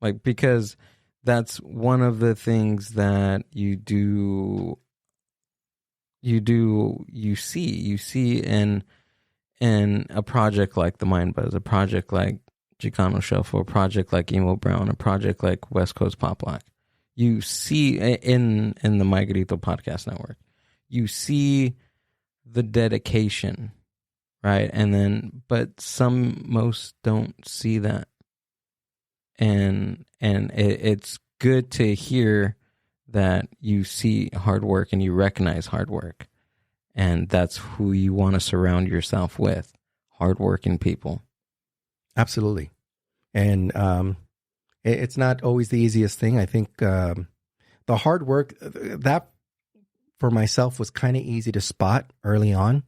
Like, because that's one of the things that you see in a project like the Mindbuzz, a project like Chicano Shuffle, a project like Emo Brown, a project like West Coast Pop Lock. You see in the My Grito podcast network, you see the dedication, right? And then, but most don't see that. And it's good to hear that you see hard work and you recognize hard work. And that's who you want to surround yourself with, hardworking people. Absolutely. And it's not always the easiest thing. I think the the hard work that for myself was kind of easy to spot early on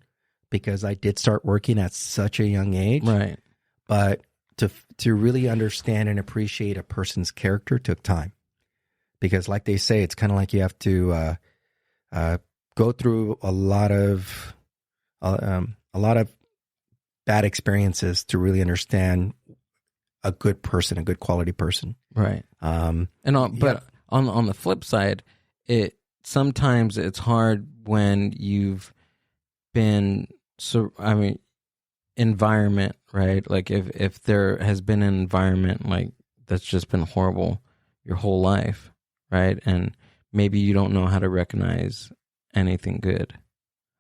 because I did start working at such a young age. Right. But to really understand and appreciate a person's character took time. Because like they say, it's kind of like you have to go through a lot of bad experiences to really understand a good person, a good quality person. Right. On the flip side, sometimes it's hard when you've been environment, right? Like if there has been an environment like that's just been horrible your whole life, right? And maybe you don't know how to recognize anything good.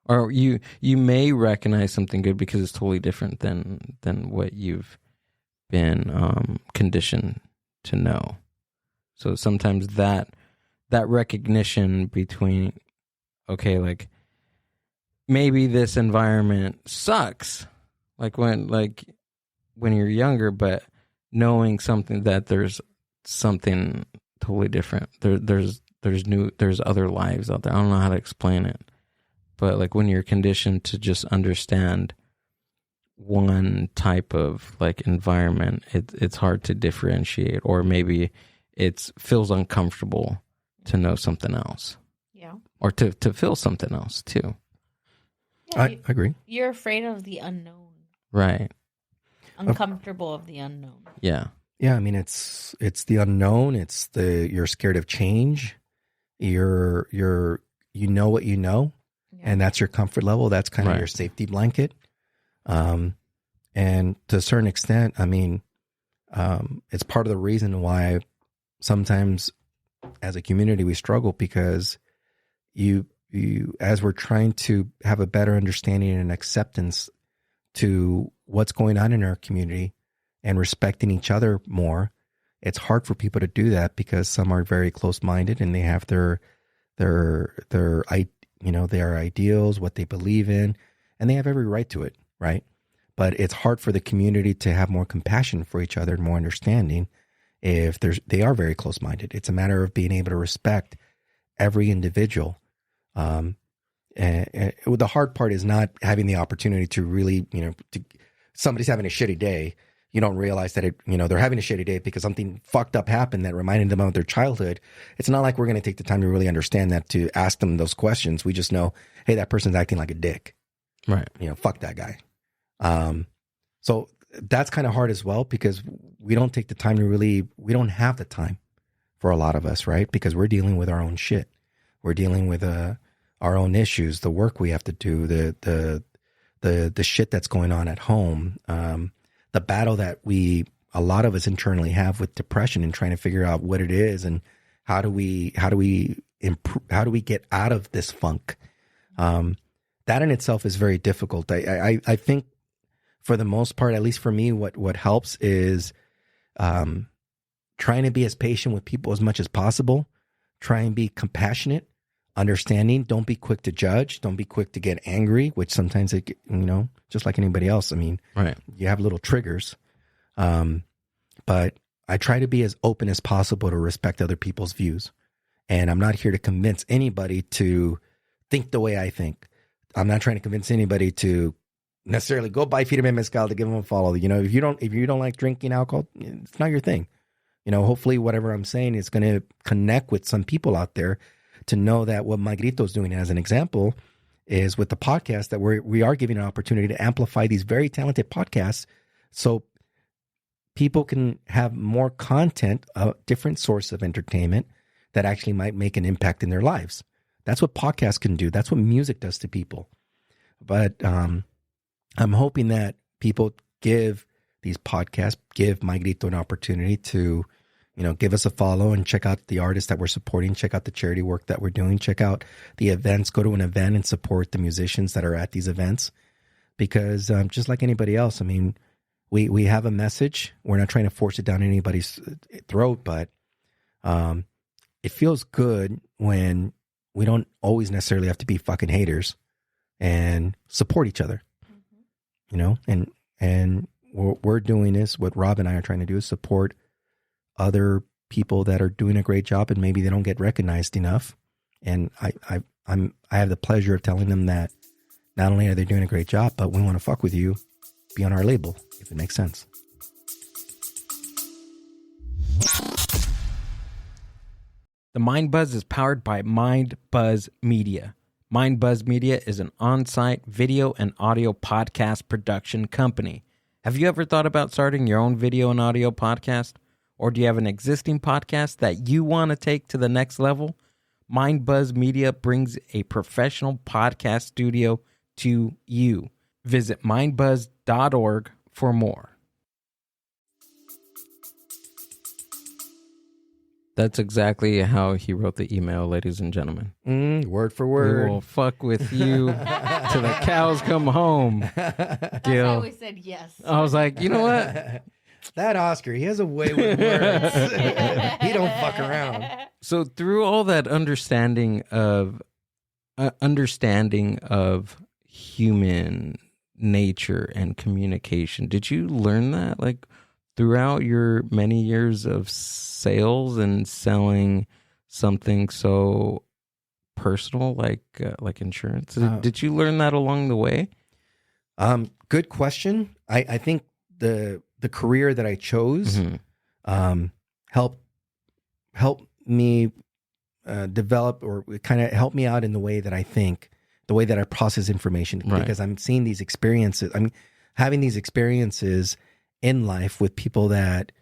Or you may recognize something good because it's totally different than what you've been conditioned to know. So sometimes that recognition between, okay, like maybe this environment sucks, like when you're younger, but knowing something that there's something totally different. There's other lives out there. I don't know how to explain it, but like when you're conditioned to just understand one type of like environment, it's hard to differentiate, or maybe it feels uncomfortable to know something else. Yeah. Or to feel something else too. Yeah, I agree. You're afraid of the unknown. Right. Uncomfortable of the unknown. Yeah. Yeah, I mean it's the unknown, you're scared of change. You know what you know, and that's your comfort level, that's kind of your safety blanket. And to a certain extent, I mean, it's part of the reason why sometimes as a community we struggle, because you as we're trying to have a better understanding and acceptance to what's going on in our community and respecting each other more, it's hard for people to do that because some are very close-minded and they have their ideals, what they believe in, and they have every right to it, right? But it's hard for the community to have more compassion for each other and more understanding if they are very close-minded. It's a matter of being able to respect every individual. And the hard part is not having the opportunity to really, somebody's having a shitty day. You don't realize that they're having a shitty day because something fucked up happened that reminded them of their childhood. It's not like we're going to take the time to really understand that, to ask them those questions. We just know, hey, that person's acting like a dick. Right. Fuck that guy. So that's kind of hard as well, because we don't take the time we don't have the time for a lot of us, right? Because we're dealing with our own shit. We're dealing with our own issues, the work we have to do, the shit that's going on at home, the battle that a lot of us internally have with depression and trying to figure out what it is and how do we improve, how do we get out of this funk? That in itself is very difficult. I think for the most part, at least for me, what helps is trying to be as patient with people as much as possible. Try and be compassionate, understanding. Don't be quick to judge. Don't be quick to get angry, which sometimes just like anybody else. I mean, right. You have little triggers. But I try to be as open as possible to respect other people's views. And I'm not here to convince anybody to think the way I think. I'm not trying to convince anybody to necessarily go buy Firme Mezcal to give them a follow. If you don't like drinking alcohol, it's not your thing. Hopefully whatever I'm saying is going to connect with some people out there to know that what Magrito is doing as an example is with the podcast, that we are giving an opportunity to amplify these very talented podcasts so people can have more content, a different source of entertainment that actually might make an impact in their lives. That's what podcasts can do. That's what music does to people. But I'm hoping that people give these podcasts, give Magrito an opportunity to, give us a follow and check out the artists that we're supporting, check out the charity work that we're doing, check out the events, go to an event and support the musicians that are at these events. Because just like anybody else, I mean, we have a message. We're not trying to force it down anybody's throat, but it feels good when we don't always necessarily have to be fucking haters and support each other, and we're doing this. What Rob and I are trying to do is support other people that are doing a great job and maybe they don't get recognized enough. And I have the pleasure of telling them that not only are they doing a great job, but we want to fuck with you, be on our label, if it makes sense. The Mindbuzz is powered by Mindbuzz Media. Mindbuzz Media is an on-site video and audio podcast production company. Have you ever thought about starting your own video and audio podcast? Or do you have an existing podcast that you want to take to the next level? Mindbuzz Media brings a professional podcast studio to you. Visit mindbuzz.org for more. That's exactly how he wrote the email, ladies and gentlemen. Word for word. We will fuck with you till the cows come home. That's Gil. why we said yes. I was like, you know what? That Oscar, he has a way with words. He don't fuck around. So through all that understanding of human nature and communication, did you learn that like throughout your many years of sales and selling something so personal like insurance? Did you learn that along the way? Good question. I think the career that I chose helped me develop, or kind of help me out in the way that I think, the way that I process information, Right. because I'm seeing these experiences. I'm having these experiences in life with people that,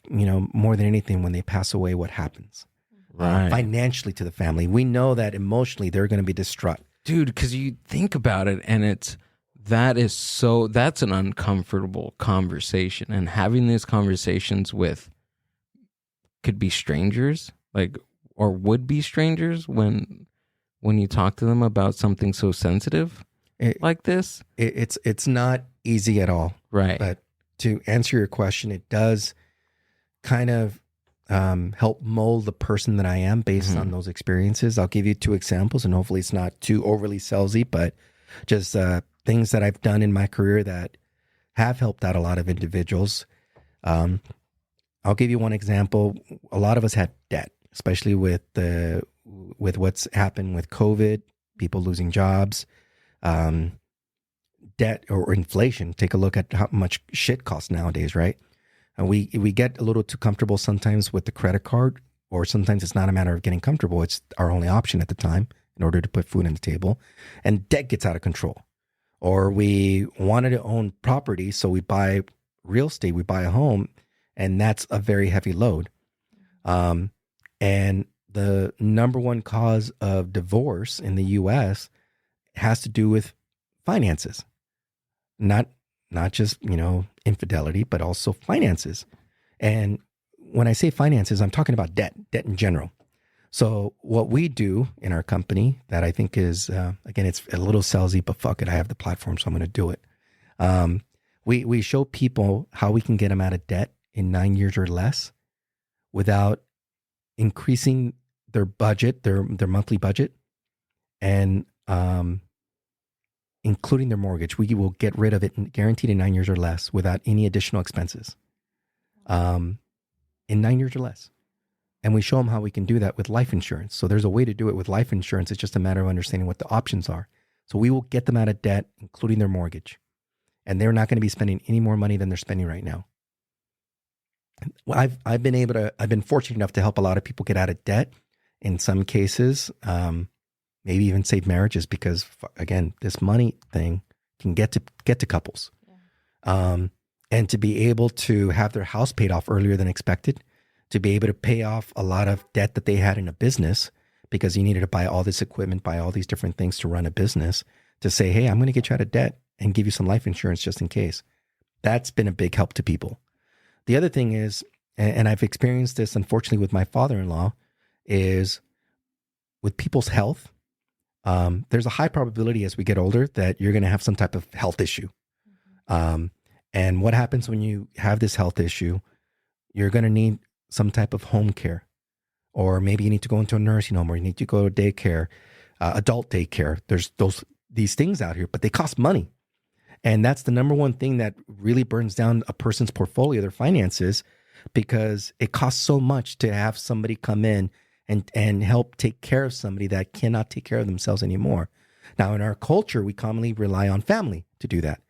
more than anything, when they pass away, what happens? Right. Financially to the family. We know that emotionally they're going to be distraught. Dude, because you think about it and that's an uncomfortable conversation. And having these conversations with could be strangers, or would be strangers when you talk to them about something so sensitive like this. It's not easy at all. Right. But to answer your question, it does kind of help mold the person that I am based on those experiences. I'll give you 2 examples, and hopefully it's not too overly salesy, but just things that I've done in my career that have helped out a lot of individuals. I'll give you one example. A lot of us had debt, especially with what's happened with COVID, people losing jobs, debt or inflation. Take a look at how much shit costs nowadays, right? And we get a little too comfortable sometimes with the credit card, or sometimes it's not a matter of getting comfortable. It's our only option at the time in order to put food on the table. And debt gets out of control. Or we wanted to own property, so we buy real estate, we buy a home, and that's a very heavy load. And the number one cause of divorce in the U.S. has to do with finances. Not just, infidelity, but also finances. And when I say finances, I'm talking about debt in general. So what we do in our company that I think is, again, it's a little salesy, but fuck it, I have the platform, so I'm going to do it. We show people how we can get them out of debt in 9 years or less without increasing their budget, their monthly budget, and including their mortgage. We will get rid of it guaranteed in 9 years or less without any additional expenses. In 9 years or less. And we show them how we can do that with life insurance. So there's a way to do it with life insurance. It's just a matter of understanding what the options are. So we will get them out of debt, including their mortgage. And they're not going to be spending any more money than they're spending right now. Well, I've been fortunate enough to help a lot of people get out of debt. In some cases, maybe even save marriages, because again, this money thing can get to couples. Yeah. And to be able to have their house paid off earlier than expected, to be able to pay off a lot of debt that they had in a business because you needed to buy all this equipment, buy all these different things to run a business, to say, hey, I'm going to get you out of debt and give you some life insurance just in case. That's been a big help to people. The other thing is, and I've experienced this unfortunately with my father-in-law, is with people's health. There's a high probability as we get older that you're going to have some type of health issue. And what happens when you have this health issue? You're going to need some type of home care, or maybe you need to go into a nursing home, or you need to go to daycare, adult daycare. There's these things out here, but they cost money. And that's the number one thing that really burns down a person's portfolio, their finances, because it costs so much to have somebody come in and help take care of somebody that cannot take care of themselves anymore. Now, in our culture, we commonly rely on family to do that.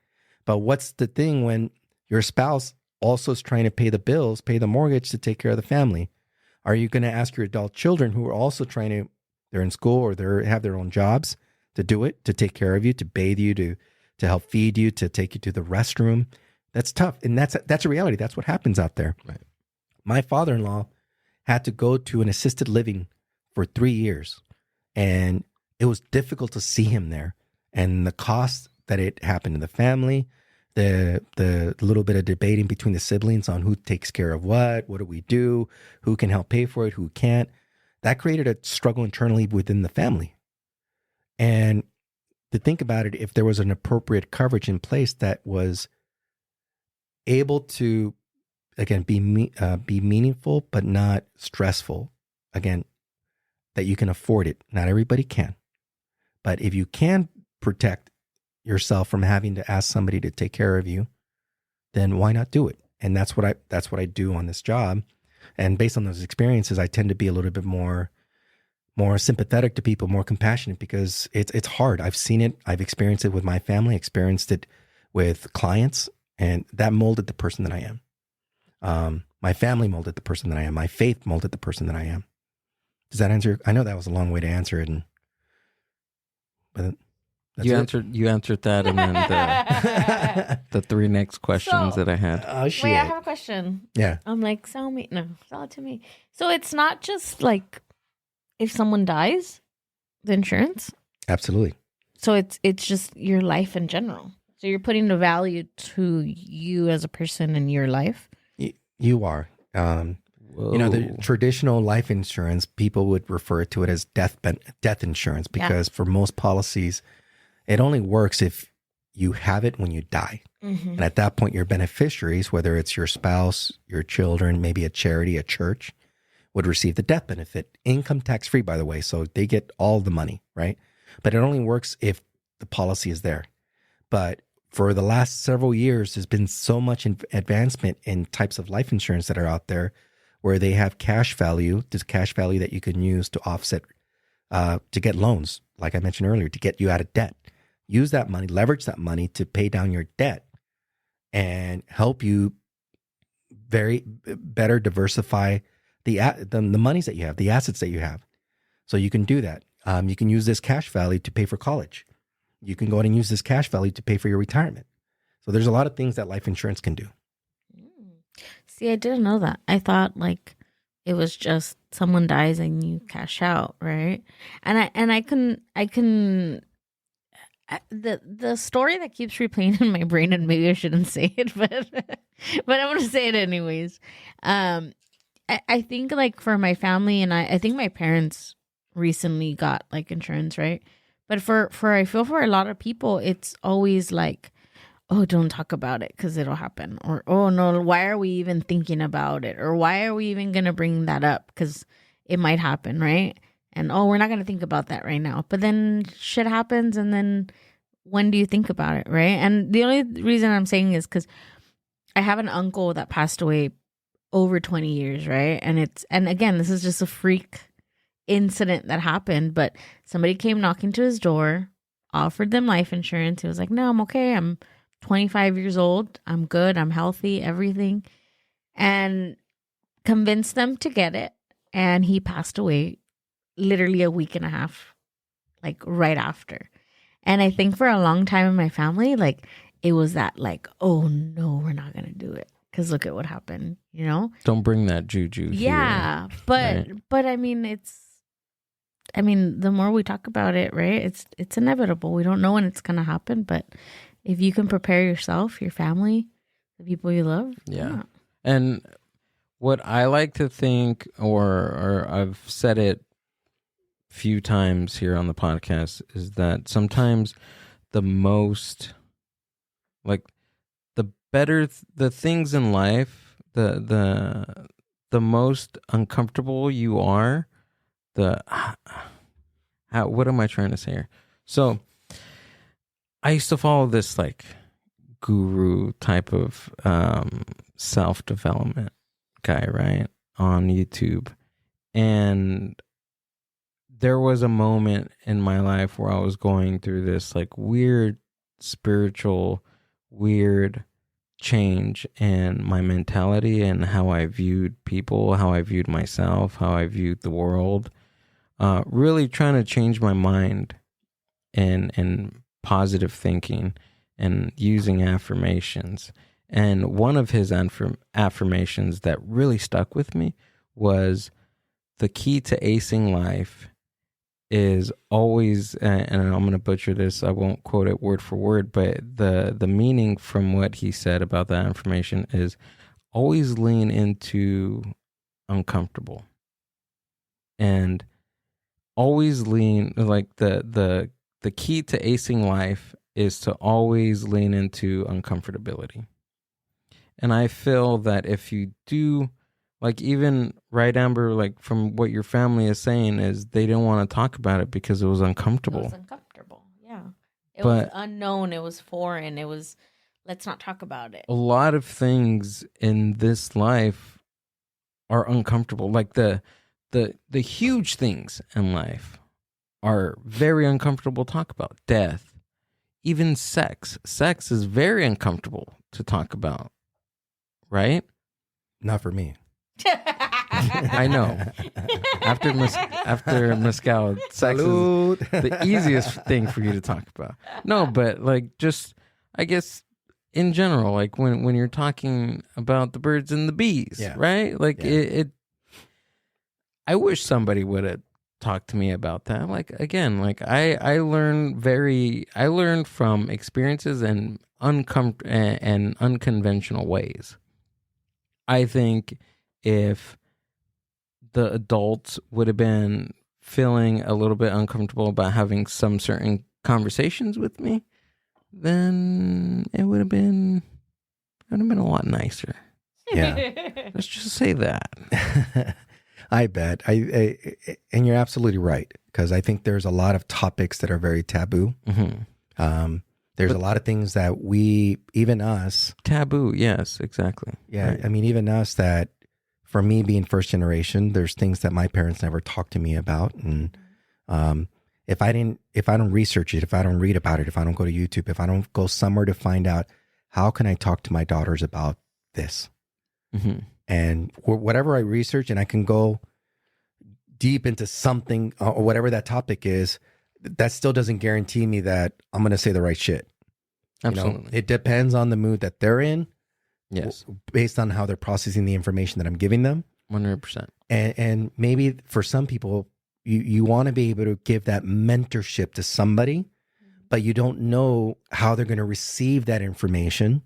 But what's the thing when your spouse also is trying to pay the bills, pay the mortgage to take care of the family? Are you going to ask your adult children who are also they're in school or they have their own jobs to do it, to take care of you, to bathe you, to help feed you, to take you to the restroom? That's tough. And that's a reality. That's what happens out there. Right. My father-in-law had to go to an assisted living for 3 years, and it was difficult to see him there. And the cost that it happened to the family, the little bit of debating between the siblings on who takes care of what do we do, who can help pay for it, who can't, that created a struggle internally within the family. And to think about it, if there was an appropriate coverage in place that was able to, again, be meaningful but not stressful, again, that you can afford it. Not everybody can. But if you can protect yourself from having to ask somebody to take care of you, then why not do it? And that's what I do on this job. And based on those experiences, I tend to be a little bit more sympathetic to people, more compassionate, because it's hard. I've seen it. I've experienced it with my family, experienced it with clients, and that molded the person that I am. My family molded the person that I am. My faith molded the person that I am. Does that answer? I know that was a long way to answer it, but you answered that, and then the three next questions that I had. Oh shit! Wait, I have a question. Yeah. I'm like, sell it to me. So it's not just like if someone dies, the insurance. Absolutely. So it's just your life in general. So you're putting the value to you as a person in your life. You are. The traditional life insurance, people would refer to it as death insurance, because for most policies, it only works if you have it when you die. Mm-hmm. And at that point, your beneficiaries, whether it's your spouse, your children, maybe a charity, a church, would receive the death benefit. Income tax free, by the way. So they get all the money, right? But it only works if the policy is there. But for the last several years, there's been so much advancement in types of life insurance that are out there where they have cash value, this cash value that you can use to offset, to get loans, like I mentioned earlier, to get you out of debt. Use that money, leverage that money to pay down your debt and help you better diversify the monies that you have, the assets that you have. So you can do that. You can use this cash value to pay for college. You can go ahead and use this cash value to pay for your retirement. So there's a lot of things that life insurance can do. See, I didn't know that. I thought like it was just someone dies and you cash out, right? And I can the story that keeps replaying in my brain, and maybe I shouldn't say it, but I'm gonna say it anyways. I think like for my family, and I think my parents recently got like insurance, right? But I feel for a lot of people, it's always like, oh, don't talk about it because it'll happen. Or, oh, no, why are we even thinking about it? Or why are we even going to bring that up? Because it might happen, right? And, oh, we're not going to think about that right now. But then shit happens, and then when do you think about it, right? And the only reason I'm saying is because I have an uncle that passed away over 20 years, right? And again, this is just a freak incident that happened, but somebody came knocking to his door, offered them life insurance. He was like, no, I'm okay. I'm 25 years old. I'm good. I'm healthy, everything. And convinced them to get it. And he passed away literally a week and a half, like right after. And I think for a long time in my family, like it was that like, oh no, we're not going to do it. Because look at what happened, you know? Don't bring that juju yeah, here, but right? but I mean, the more we talk about it, right? It's inevitable. We don't know when it's gonna happen, but if you can prepare yourself, your family, the people you love, yeah. And what I like to think, or I've said it a few times here on the podcast, is that sometimes the most, like the better the things in life, the most uncomfortable you are, what am I trying to say here? So I used to follow this like guru type of self-development guy, right, on YouTube. And there was a moment in my life where I was going through this like weird spiritual, weird change in my mentality and how I viewed people, how I viewed myself, how I viewed the world. Really trying to change my mind and positive thinking and using affirmations. And one of his affirmations that really stuck with me was the key to acing life is always, and I'm going to butcher this, I won't quote it word for word, but the meaning from what he said about that information is always lean into uncomfortable. And always lean, like the key to acing life is to always lean into uncomfortability. And I feel that if you do, like even right, Amber, like from what your family is saying is they didn't want to talk about it because it was uncomfortable. It was uncomfortable, yeah. It was unknown. It was foreign. It was, let's not talk about it. A lot of things in this life are uncomfortable. Like the huge things in life are very uncomfortable to talk about. Death, even sex. Sex is very uncomfortable to talk about, right? Not for me. I know. After mezcal, sex Salud. is the easiest thing for you to talk about. No, but like just, I guess in general, like when you're talking about the birds and the bees, Yeah. right? Like Yeah. it I wish somebody would have talked to me about that. Like again, like I learned from experiences and unconventional ways. I think if the adults would have been feeling a little bit uncomfortable about having some certain conversations with me, then it would have been a lot nicer. Yeah. Let's just say that. I bet. And you're absolutely right, because I think there's a lot of topics that are very taboo. Mm-hmm. There's a lot of things that even us. Taboo, yes, exactly. Yeah, Right. I mean, even us that, for me being first generation, there's things that my parents never talked to me about. And if I don't research it, if I don't read about it, if I don't go to YouTube, if I don't go somewhere to find out, how can I talk to my daughters about this? Mm-hmm. And whatever I research, and I can go deep into something or whatever that topic is, that still doesn't guarantee me that I'm going to say the right shit. Absolutely. You know, it depends on the mood that they're in. Yes. Based on how they're processing the information that I'm giving them. 100%. And maybe for some people, you want to be able to give that mentorship to somebody, but you don't know how they're going to receive that information.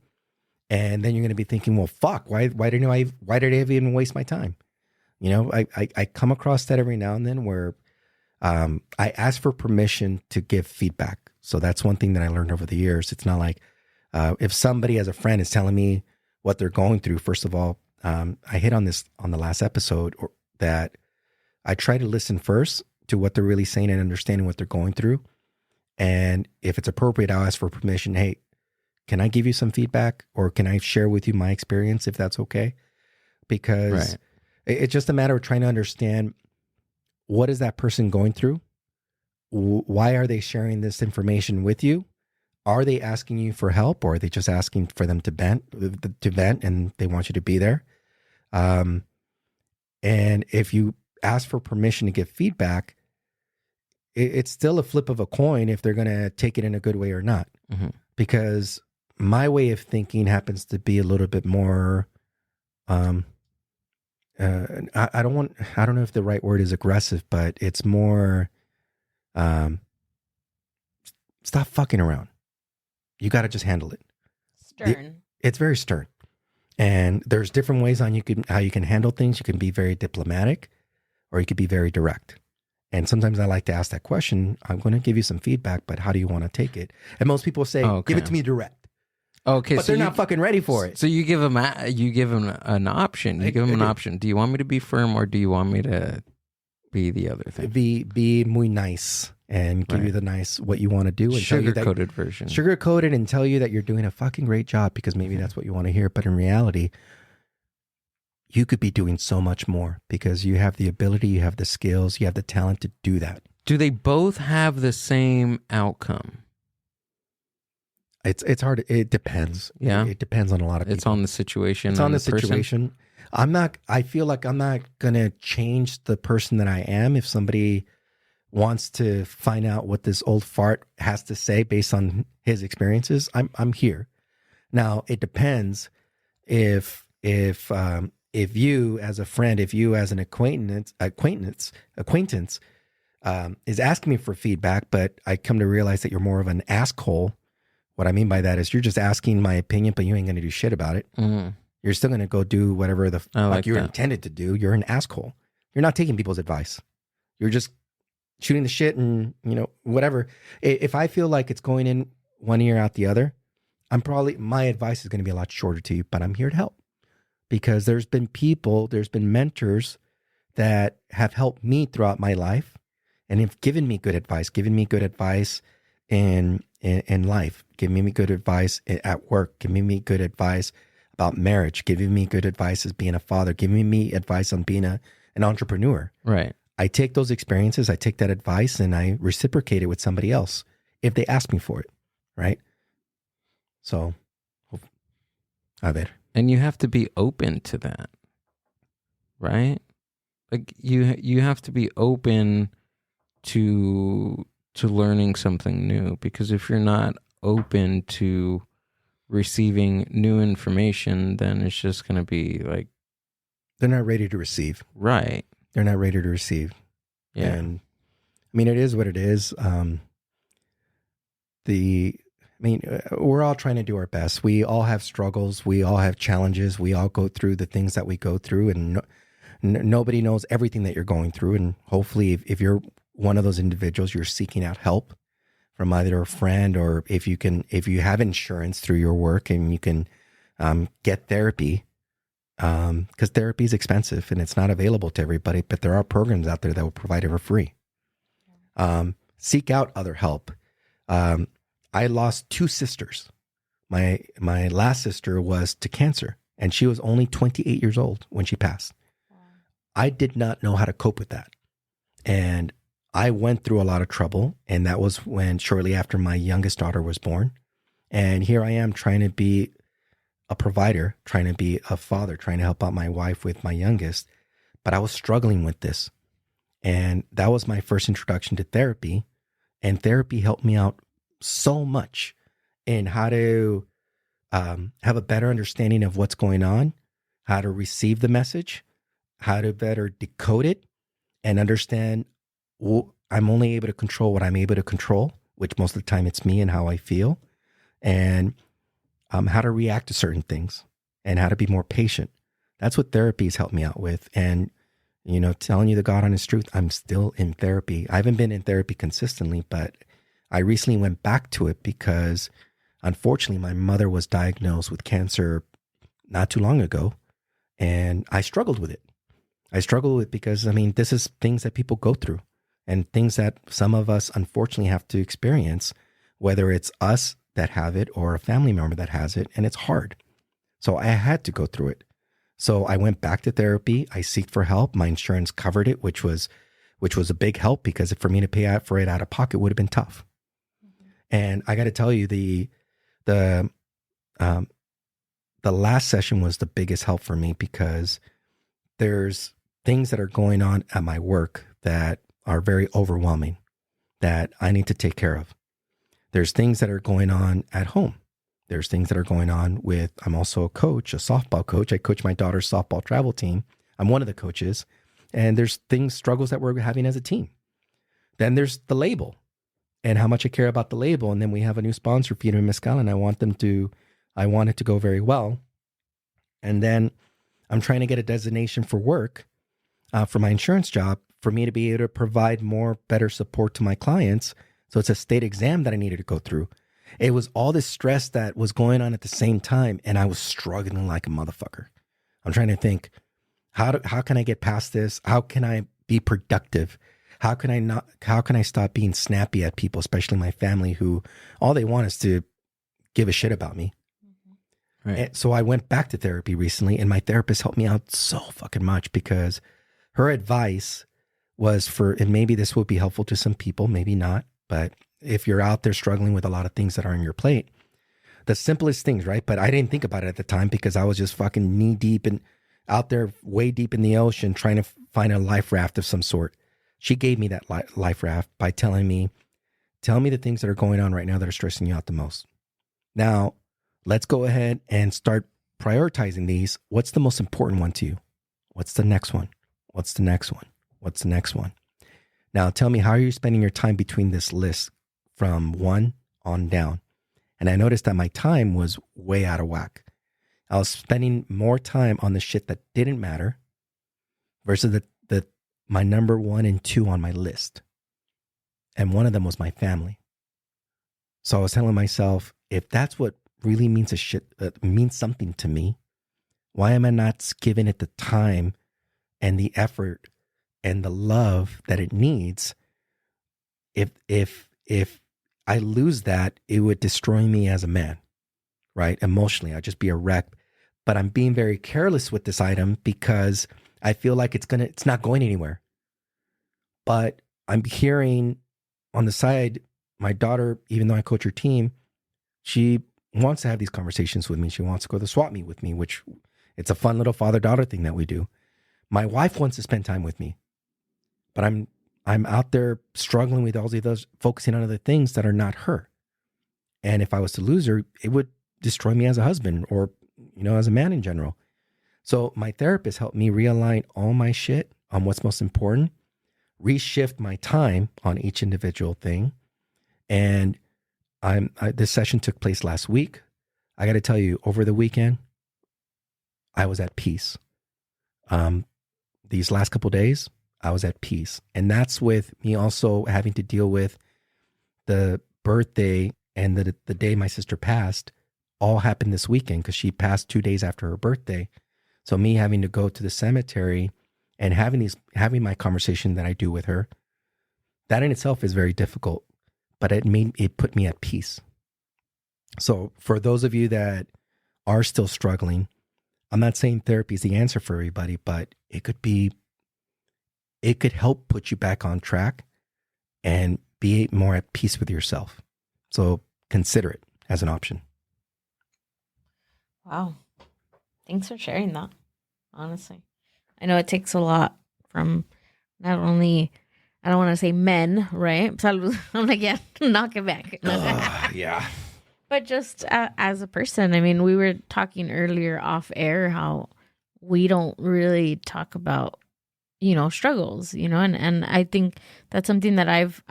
And then you're going to be thinking, well, fuck, why did I even waste my time? You know, I come across that every now and then where I ask for permission to give feedback. So that's one thing that I learned over the years. It's not like if somebody as a friend is telling me what they're going through, first of all, I hit on this on the last episode, that I try to listen first to what they're really saying and understanding what they're going through. And if it's appropriate, I'll ask for permission. Hey, can I give you some feedback, or can I share with you my experience, if that's okay? Because it's just a matter of trying to understand, what is that person going through? Why are they sharing this information with you? Are they asking you for help, or are they just asking for them to vent and they want you to be there? And if you ask for permission to give feedback, it's still a flip of a coin if they're going to take it in a good way or not. Mm-hmm. Because my way of thinking happens to be a little bit more, I don't know if the right word is aggressive, but it's more, stop fucking around. You got to just handle it. Stern. It's very stern. And there's different ways how you can handle things. You can be very diplomatic, or you could be very direct. And sometimes I like to ask that question. I'm going to give you some feedback, but how do you want to take it? And most people say, give it to me direct. Okay, but they're not fucking ready for it. So you give them an option. You give them an option. Do you want me to be firm, or do you want me to be the other thing? Be muy nice and give you the nice what you want to do, and sugar-coated version. Sugar-coated, and tell you that you're doing a fucking great job, because maybe that's what you want to hear. But in reality, you could be doing so much more because you have the ability, you have the skills, you have the talent to do that. Do they both have the same outcome? It's hard. It depends. Yeah. It depends on a lot of people. It's on the situation. It's on the person? situation. I feel like I'm not going to change the person that I am if somebody wants to find out what this old fart has to say based on his experiences. I'm here. Now, it depends if you as a friend, if you as an acquaintance is asking me for feedback, but I come to realize that you're more of an asshole. What I mean by that is you're just asking my opinion, but you ain't going to do shit about it. Mm. You're still going to go do whatever the fuck you're that. intended to do. You're an asshole. You're not taking people's advice. You're just shooting the shit and, whatever. If I feel like it's going in one ear out the other, my advice is going to be a lot shorter to you, but I'm here to help because there's been mentors that have helped me throughout my life and have given me good advice in life, giving me good advice at work, giving me good advice about marriage, giving me good advice as being a father, giving me advice on being an entrepreneur. Right. I take those experiences, I take that advice and I reciprocate it with somebody else if they ask me for it. Right. So, a ver. And you have to be open to that. Right? Like you have to be open to learning something new, because if you're not open to receiving new information, then it's just going to be like they're not ready to receive. Right. They're not ready to receive. Yeah. And I mean, it is what it is. We're all trying to do our best. We all have struggles. We all have challenges. We all go through the things that we go through, and nobody knows everything that you're going through. And hopefully if you're one of those individuals, you're seeking out help from either a friend, or if you have insurance through your work and you can get therapy, because therapy is expensive and it's not available to everybody, but there are programs out there that will provide it for free. Seek out other help. I lost 2 sisters. My last sister was to cancer, and she was only 28 years old when she passed. Wow. I did not know how to cope with that. And I went through a lot of trouble, and that was when shortly after my youngest daughter was born. And here I am trying to be a provider, trying to be a father, trying to help out my wife with my youngest. But I was struggling with this. And that was my first introduction to therapy. And therapy helped me out so much in how to have a better understanding of what's going on, how to receive the message, how to better decode it, and understand I'm only able to control what I'm able to control, which most of the time it's me and how I feel, and how to react to certain things and how to be more patient. That's what therapy has helped me out with. And, telling you the God honest truth, I'm still in therapy. I haven't been in therapy consistently, but I recently went back to it because unfortunately my mother was diagnosed with cancer not too long ago, and I struggled with it. I struggled with it because, this is things that people go through and things that some of us unfortunately have to experience, whether it's us that have it or a family member that has it, and it's hard. So I had to go through it. So I went back to therapy. I sought for help. My insurance covered it, which was a big help, because for me to pay for it out of pocket would have been tough. And I got to tell you, the last session was the biggest help for me, because there's things that are going on at my work that are very overwhelming that I need to take care of. There's things that are going on at home. There's things that are going on with, I'm also a coach, a softball coach. I coach my daughter's softball travel team. I'm one of the coaches, and there's struggles that we're having as a team. Then there's the label and how much I care about the label. And then we have a new sponsor, Firme Mezcal, and I want it to go very well. And then I'm trying to get a designation for work, for my insurance job, for me to be able to provide better support to my clients. So it's a state exam that I needed to go through. It was all this stress that was going on at the same time, and I was struggling like a motherfucker. I'm trying to think, how can I get past this? How can I be productive? How can I stop being snappy at people, especially my family, who all they want is to give a shit about me? Mm-hmm. Right. And so I went back to therapy recently, and my therapist helped me out so fucking much because her advice was and maybe this would be helpful to some people, maybe not, but if you're out there struggling with a lot of things that are on your plate, the simplest things, right? But I didn't think about it at the time because I was just fucking knee deep and out there way deep in the ocean trying to find a life raft of some sort. She gave me that life raft by telling me, tell me the things that are going on right now that are stressing you out the most. Now, let's go ahead and start prioritizing these. What's the most important one to you? What's the next one? What's the next one? What's the next one? Now, tell me, how are you spending your time between this list from 1 on down? And I noticed that my time was way out of whack. I was spending more time on the shit that didn't matter versus my number 1 and 2 on my list. And one of them was my family. So I was telling myself, if that's what really means means something to me, why am I not giving it the time and the effort and the love that it needs? If I lose that, it would destroy me as a man, right? Emotionally, I'd just be a wreck. But I'm being very careless with this item because I feel like it's not going anywhere. But I'm hearing on the side, my daughter, even though I coach her team, she wants to have these conversations with me. She wants to go to the swap meet with me, which it's a fun little father-daughter thing that we do. My wife wants to spend time with me, but I'm out there struggling with all of those, focusing on other things that are not her. And if I was to lose her, it would destroy me as a husband or, as a man in general. So my therapist helped me realign all my shit on what's most important, reshift my time on each individual thing. And this session took place last week. I got to tell you, over the weekend, I was at peace. These last couple of days, I was at peace. And that's with me also having to deal with the birthday and the day my sister passed all happened this weekend because she passed 2 days after her birthday. So me having to go to the cemetery and having my conversation that I do with her, that in itself is very difficult, but it put me at peace. So for those of you that are still struggling, I'm not saying therapy is the answer for everybody, but it could help put you back on track and be more at peace with yourself. So consider it as an option. Wow. Thanks for sharing that, honestly. I know it takes a lot from not only, I don't want to say men, right? So I'm like, yeah, knock it back. Yeah. But just as a person, I mean, we were talking earlier off air how we don't really talk about, struggles, and I think that's something that I've,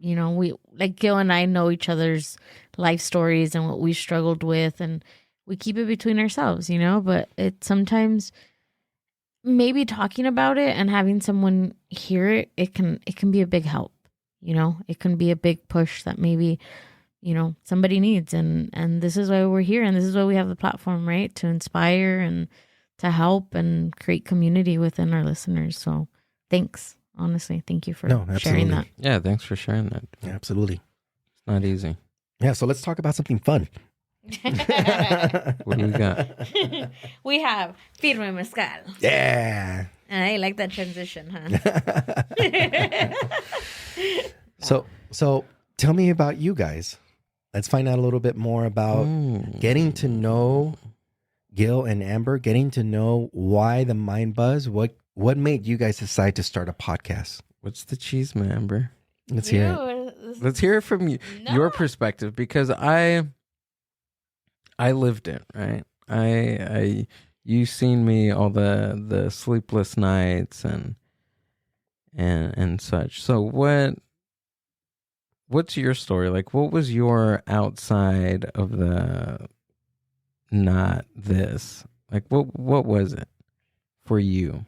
we like Gil and I know each other's life stories and what we struggled with, and we keep it between ourselves, but it sometimes maybe talking about it and having someone hear it, it can be a big help, it can be a big push that maybe, somebody needs. And this is why we're here. And this is why we have the platform, right? To inspire and to help and create community within our listeners. So thanks. Honestly, thank you for sharing that. Yeah, thanks for sharing that. Yeah, absolutely. It's not easy. Yeah, so let's talk about something fun. What do we got? We have Firme Mezcal. Yeah. I like that transition, huh? So tell me about you guys. Let's find out a little bit more about getting to know Gil and Amber, getting to know why the Mindbuzz. What made you guys decide to start a podcast? What's the cheese, man, Amber? Let's hear it. Let's hear it from you, your perspective, because I lived it, right? You seen me all the sleepless nights and such. So what's your story? Like, what was your outside of the not this? Like, what was it for you?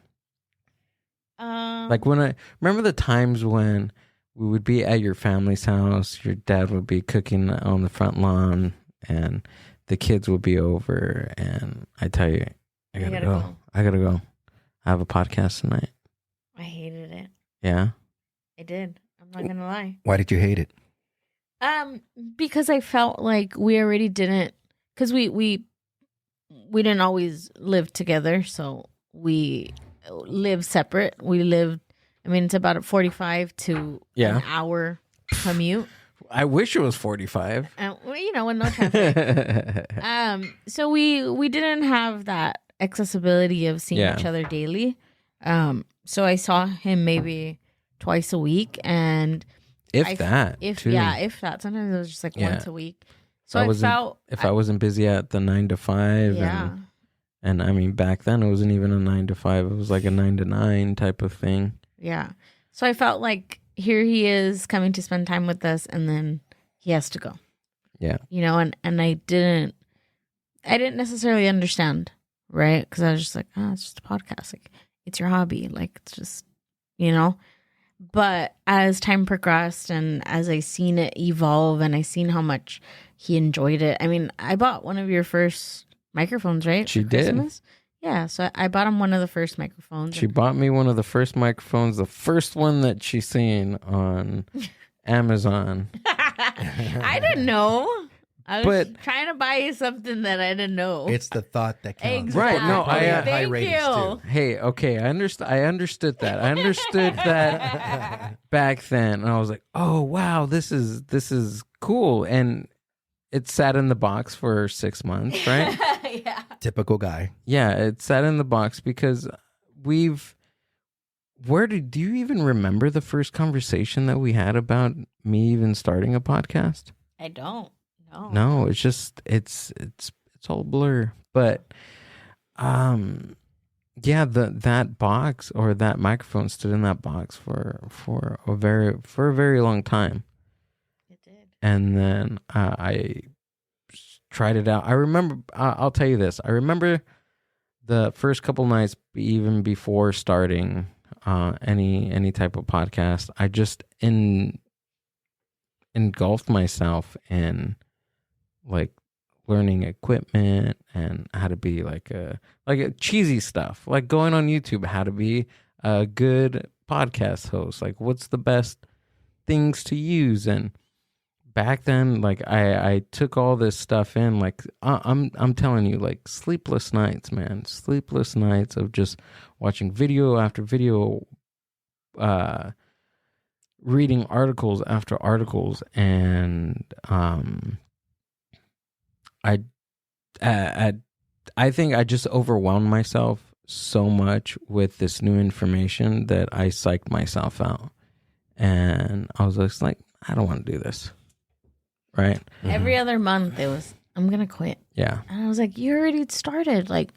Like when I remember the times when we would be at your family's house, your dad would be cooking on the front lawn and the kids would be over, and I tell you, I gotta go. I gotta go. I have a podcast tonight. I hated it. Yeah? I did. I'm not gonna lie. Why did you hate it? Because I felt like we already didn't because we didn't always live together, so we lived separate. We lived, I mean, it's about a 45 to an hour commute. I wish it was 45. With no traffic. So we didn't have that accessibility of seeing each other daily. So I saw him maybe twice a week, and if that. Sometimes it was just like once a week. So if I wasn't busy at the 9 to 5, and I mean back then it wasn't even a 9 to 5. It was like a 9 to 9 type of thing. Yeah. So I felt like here he is coming to spend time with us, and then he has to go. Yeah. And I didn't necessarily understand, right? Because I was just like, it's just a podcast. Like, it's your hobby. Like, it's just, But as time progressed and as I seen it evolve and I seen how much he enjoyed it. I mean, I bought one of your first microphones, right? She did. Christmas? Yeah, so I bought him one of the first microphones. She bought me one of the first microphones, the first one that she seen on Amazon. I didn't know. I was trying to buy you something that I didn't know. It's the thought that counts. Exactly. Right. No, I have high ratings too. Hey, okay, I understood that. I understood that back then. And I was like, "Oh, wow, this is cool." And it sat in the box for 6 months, right? Yeah. Typical guy. Yeah, it sat in the box because do you even remember the first conversation that we had about me even starting a podcast? I don't. No, it's just it's all a blur. But that box or that microphone stood in that box for a very long time. It did. And then I tried it out. I remember I'll tell you this. I remember the first couple nights even before starting any type of podcast, I just engulfed myself in like learning equipment and how to be like a cheesy stuff, like going on YouTube, how to be a good podcast host, like what's the best things to use. And back then, like I took all this stuff in, like I'm telling you, like sleepless nights of just watching video after video, reading articles after articles, and I think I just overwhelmed myself so much with this new information that I psyched myself out, and I was just like, I don't want to do this. Right? Every other month it was, I'm gonna quit. Yeah. And I was like, you already started. Like,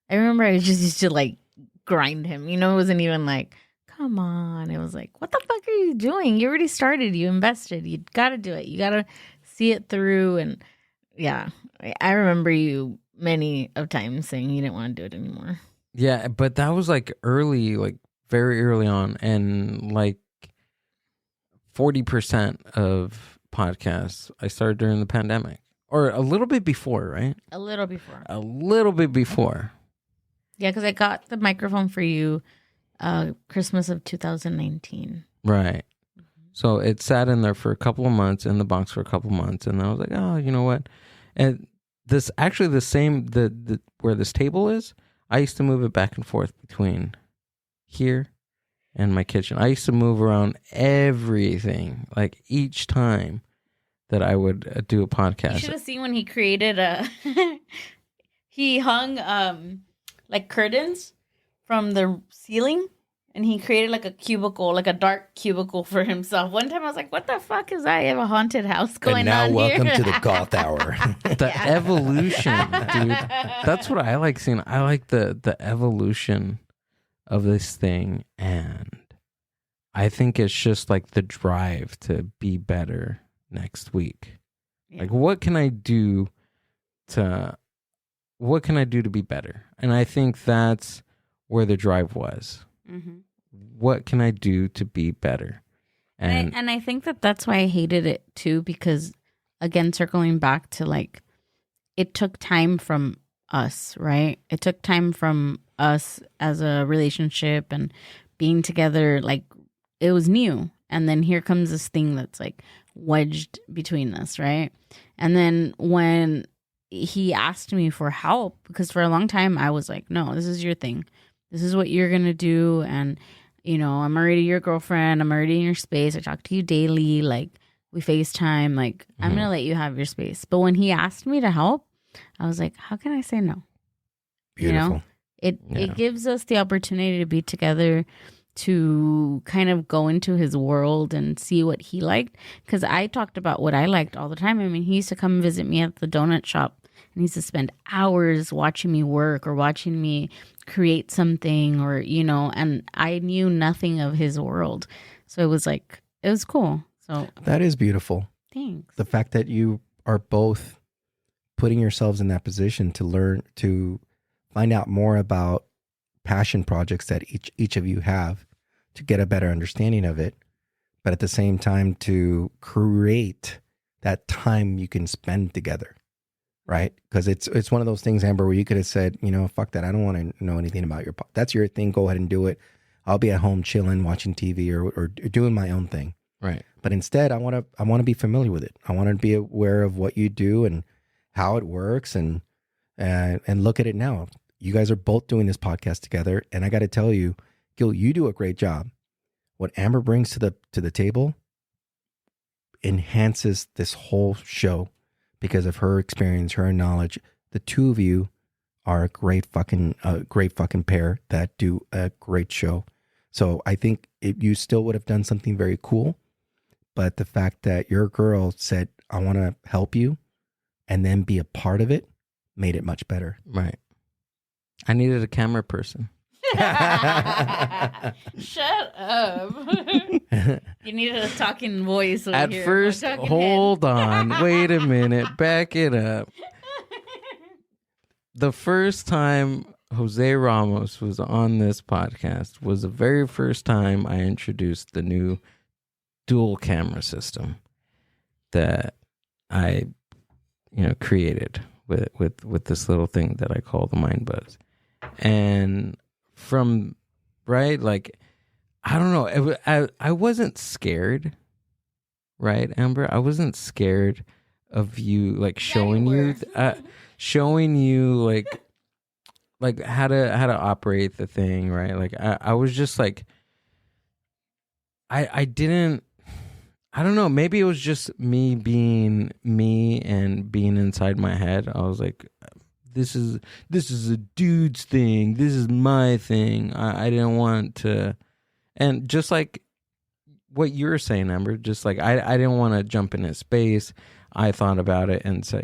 I remember I just used to like grind him. It wasn't even like, come on. It was like, what the fuck are you doing? You already started. You invested. You got to do it. You got to see it through. And yeah, I remember you many of times saying you didn't want to do it anymore. Yeah, but that was like early, like very early on. And like 40% of podcasts I started during the pandemic. Or a little bit before, right? A little before. A little bit before. Yeah, because I got the microphone for you Christmas of 2019. Right. So it sat in there for a couple of months, in the box for a couple of months, and I was like, oh, you know what? And this actually the same the where this table is, I used to move it back and forth between here and my kitchen. I used to move around everything, like each time that I would do a podcast. You should have seen when he created he hung like curtains from the ceiling, and he created like a cubicle, like a dark cubicle for himself. One time I was like, what the fuck is that? You have a haunted house going on and now welcome here? to the goth hour. The evolution, dude. That's what I like seeing. I like the evolution of this thing, and I think it's just like the drive to be better next week. Yeah. Like, what can I do to be better? And I think that's where the drive was. Mm-hmm. What can I do to be better? And I think that's why I hated it too, because again, circling back to like, it took time from us, right? It took time from us as a relationship and being together. Like, it was new. And then here comes this thing that's like wedged between us, right? And then when he asked me for help, because for a long time I was like, no, this is your thing. This is what you're going to do. And, you know, I'm already your girlfriend. I'm already in your space. I talk to you daily. Like, we FaceTime. Like, I'm going to let you have your space. But when he asked me to help, I was like, how can I say no? Beautiful. You know, it gives us the opportunity to be together, to kind of go into his world and see what he liked. Because I talked about what I liked all the time. I mean, he used to come and visit me at the donut shop, and he used to spend hours watching me work or watching me create something, or, you know, and I knew nothing of his world. So it was like, it was cool. So that is beautiful. Thanks. The fact that you are both putting yourselves in that position to learn, to find out more about passion projects that each of you have, to get a better understanding of it, but at the same time to create that time you can spend together, right? Because it's one of those things, Amber, where you could have said, you know, fuck that, I don't want to know anything about that's your thing, go ahead and do it. I'll be at home chilling, watching TV or doing my own thing. Right. But instead, I want to be familiar with it. I want to be aware of what you do and how it works, and look at it now. You guys are both doing this podcast together, and I got to tell you, Gil, you do a great job. What Amber brings to the table enhances this whole show because of her experience, her knowledge. The two of you are a great fucking pair that do a great show. So I think you still would have done something very cool, but the fact that your girl said, I want to help you and then be a part of it made it much better. Right. I needed a camera person. Shut up. You needed a talking voice over At here. first, hold on. Wait a minute. Back it up. The first time Jose Ramos was on this podcast was the very first time I introduced the new dual camera system that I, created with this little thing that I call the Mindbuzz. And from, right, like, I don't know, I wasn't scared, right, Amber? I wasn't scared of you, like, showing you like how to operate the thing, right? Like, I was just like, I don't know, maybe it was just me being me and being inside my head. I was like, this is a dude's thing. This is my thing. I didn't want to, and just like what you were saying, Amber, just like I didn't want to jump in his space. I thought about it and say,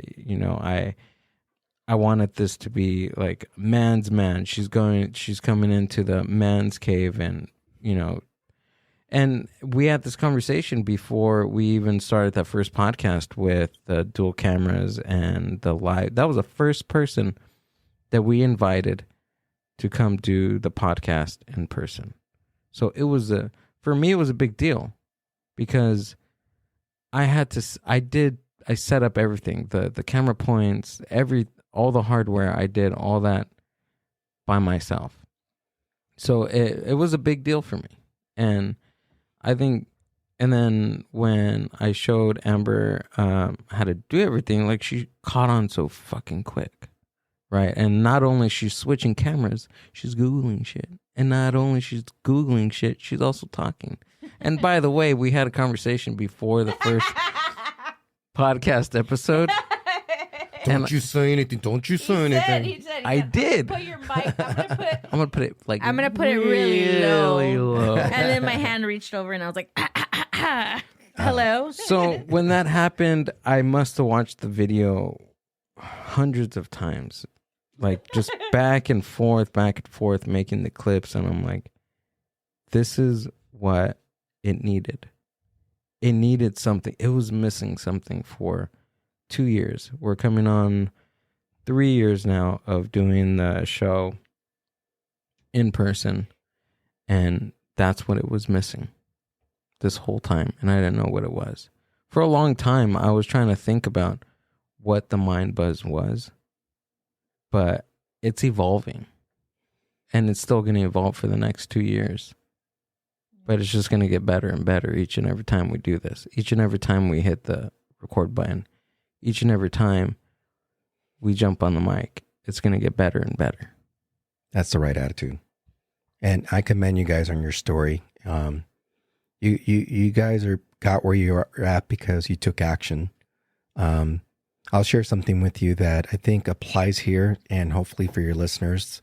I wanted this to be like man's man. She's coming into the man's cave, and and we had this conversation before we even started that first podcast with the dual cameras and the live. That was the first person that we invited to come do the podcast in person. So for me, it was a big deal because I set up everything, the camera points, all the hardware. I did all that by myself. So it was a big deal for me. And I think, and then when I showed Amber how to do everything, like, she caught on so fucking quick, right? And not only she's switching cameras, she's Googling shit. And not only she's Googling shit, she's also talking. And by the way, we had a conversation before the first podcast episode. Don't you say anything. Don't you say anything. He said, I did. Put your mic. I'm gonna put it like I'm gonna put it really low. And And then my hand reached over and I was like, hello. So when that happened, I must have watched the video hundreds of times, like just back and forth, making the clips. And I'm like, this is what it needed. It needed something. It was missing something for 2 years. We're coming on 3 years now of doing the show in person, and that's what it was missing this whole time, and I didn't know what it was. For a long time, I was trying to think about what the Mindbuzz was, but it's evolving, and it's still going to evolve for the next 2 years. But it's just going to get better and better each and every time we do this. Each and every time we hit the record button. Each and every time we jump on the mic, it's going to get better and better. That's the right attitude. And I commend you guys on your story. You guys got where you're at because you took action. I'll share something with you that I think applies here, and hopefully for your listeners,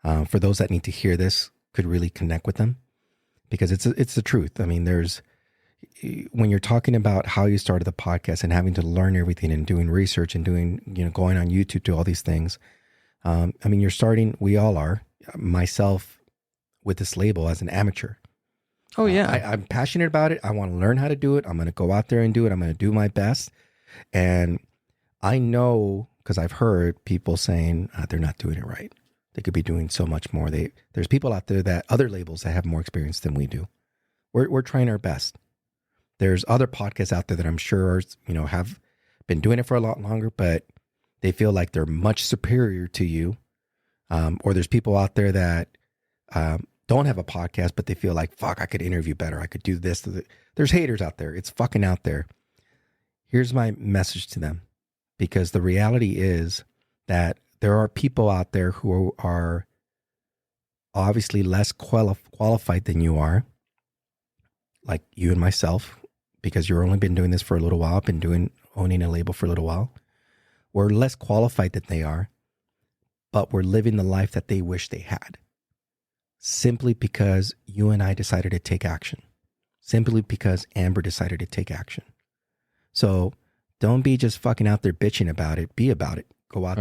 for those that need to hear this, could really connect with them, because it's the truth. I mean, when you're talking about how you started the podcast and having to learn everything and doing research and doing, going on YouTube to all these things. I mean, you're starting, we all are, myself with this label as an amateur. Oh yeah. I'm passionate about it. I want to learn how to do it. I'm going to go out there and do it. I'm going to do my best. And I know, because I've heard people saying they're not doing it right. They could be doing so much more. There's people out there that other labels that have more experience than we do. We're trying our best. There's other podcasts out there that I'm sure are, have been doing it for a lot longer, but they feel like they're much superior to you. Or there's people out there that don't have a podcast, but they feel like, fuck, I could interview better. I could do this. There's haters out there. It's fucking out there. Here's my message to them, because the reality is that there are people out there who are obviously less qualified than you are, like you and myself, because you've only been doing this for a little while. I've been owning a label for a little while. We're less qualified than they are, but we're living the life that they wish they had, simply because you and I decided to take action, simply because Amber decided to take action. So don't be just fucking out there bitching about it. Be about it. Go out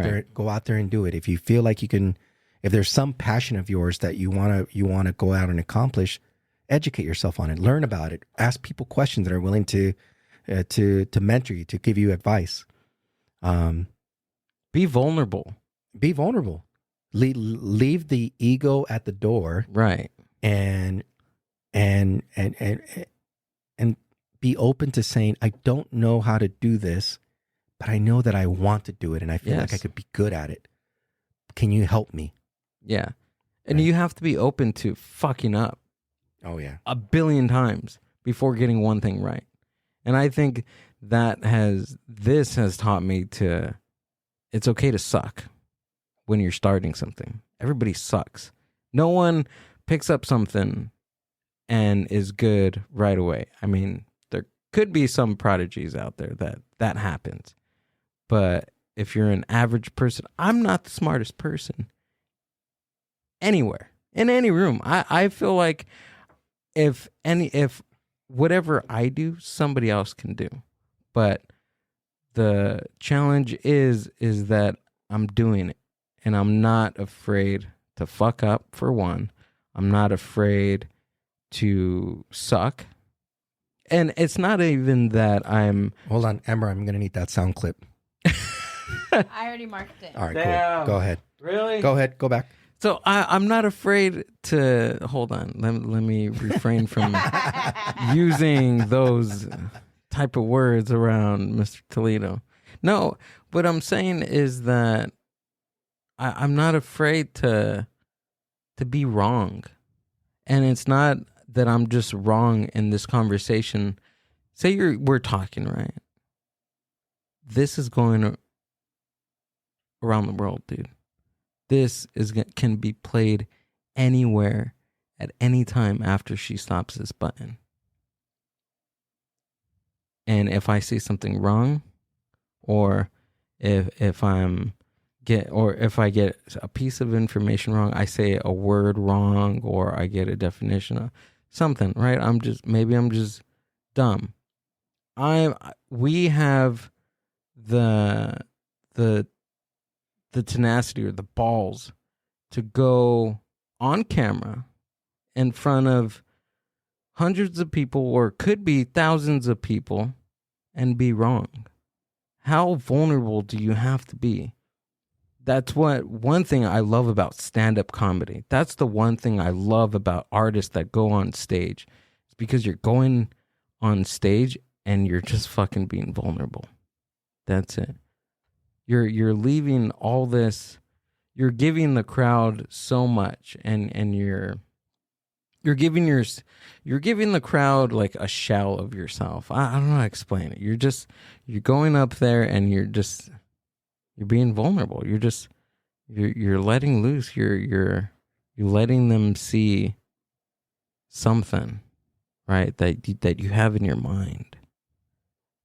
there and do it. If you feel like you can, if there's some passion of yours that you want to go out and accomplish, educate yourself on it, learn about it, ask people questions that are willing to mentor you, to give you advice. Be vulnerable. Be vulnerable. Leave the ego at the door. Right. And be open to saying, I don't know how to do this, but I know that I want to do it, and I feel like I could be good at it. Can you help me? Yeah. And you have to be open to fucking up. Oh, yeah. 1 billion times before getting one thing right. And I think this has taught me it's okay to suck when you're starting something. Everybody sucks. No one picks up something and is good right away. I mean, there could be some prodigies out there that happens. But if you're an average person, I'm not the smartest person anywhere, in any room. I feel like if whatever I do, somebody else can do. But the challenge is that I'm doing it, and I'm not afraid to fuck up, for one. I'm not afraid to suck. And it's not even that I'm... Hold on, Amber, I'm going to need that sound clip. I already marked it. All right, Damn. Cool. Go ahead. Really? Go ahead. Go back. So I'm not afraid to... Hold on. Let me refrain from using those type of words around Mr. Toledo. No, what I'm saying is that I'm not afraid to be wrong. And it's not that I'm just wrong in this conversation. Say we're talking, right? This is going around the world, dude. This can be played anywhere at any time after she stops this button. And if I say something wrong, or if I get a piece of information wrong, I say a word wrong, or I get a definition of something, right? I'm just dumb. We have the tenacity or the balls to go on camera in front of hundreds of people, or could be thousands of people, and be wrong. How vulnerable do you have to be? That's one thing I love about stand-up comedy. That's the one thing I love about artists that go on stage. It's because you're going on stage and you're just fucking being vulnerable. That's it. You're leaving all this. You're giving the crowd so much, and you're giving the crowd like a shell of yourself. I don't know how to explain it. You're going up there and you're You're being vulnerable. You're letting loose. You're letting them see something, right? That you have in your mind.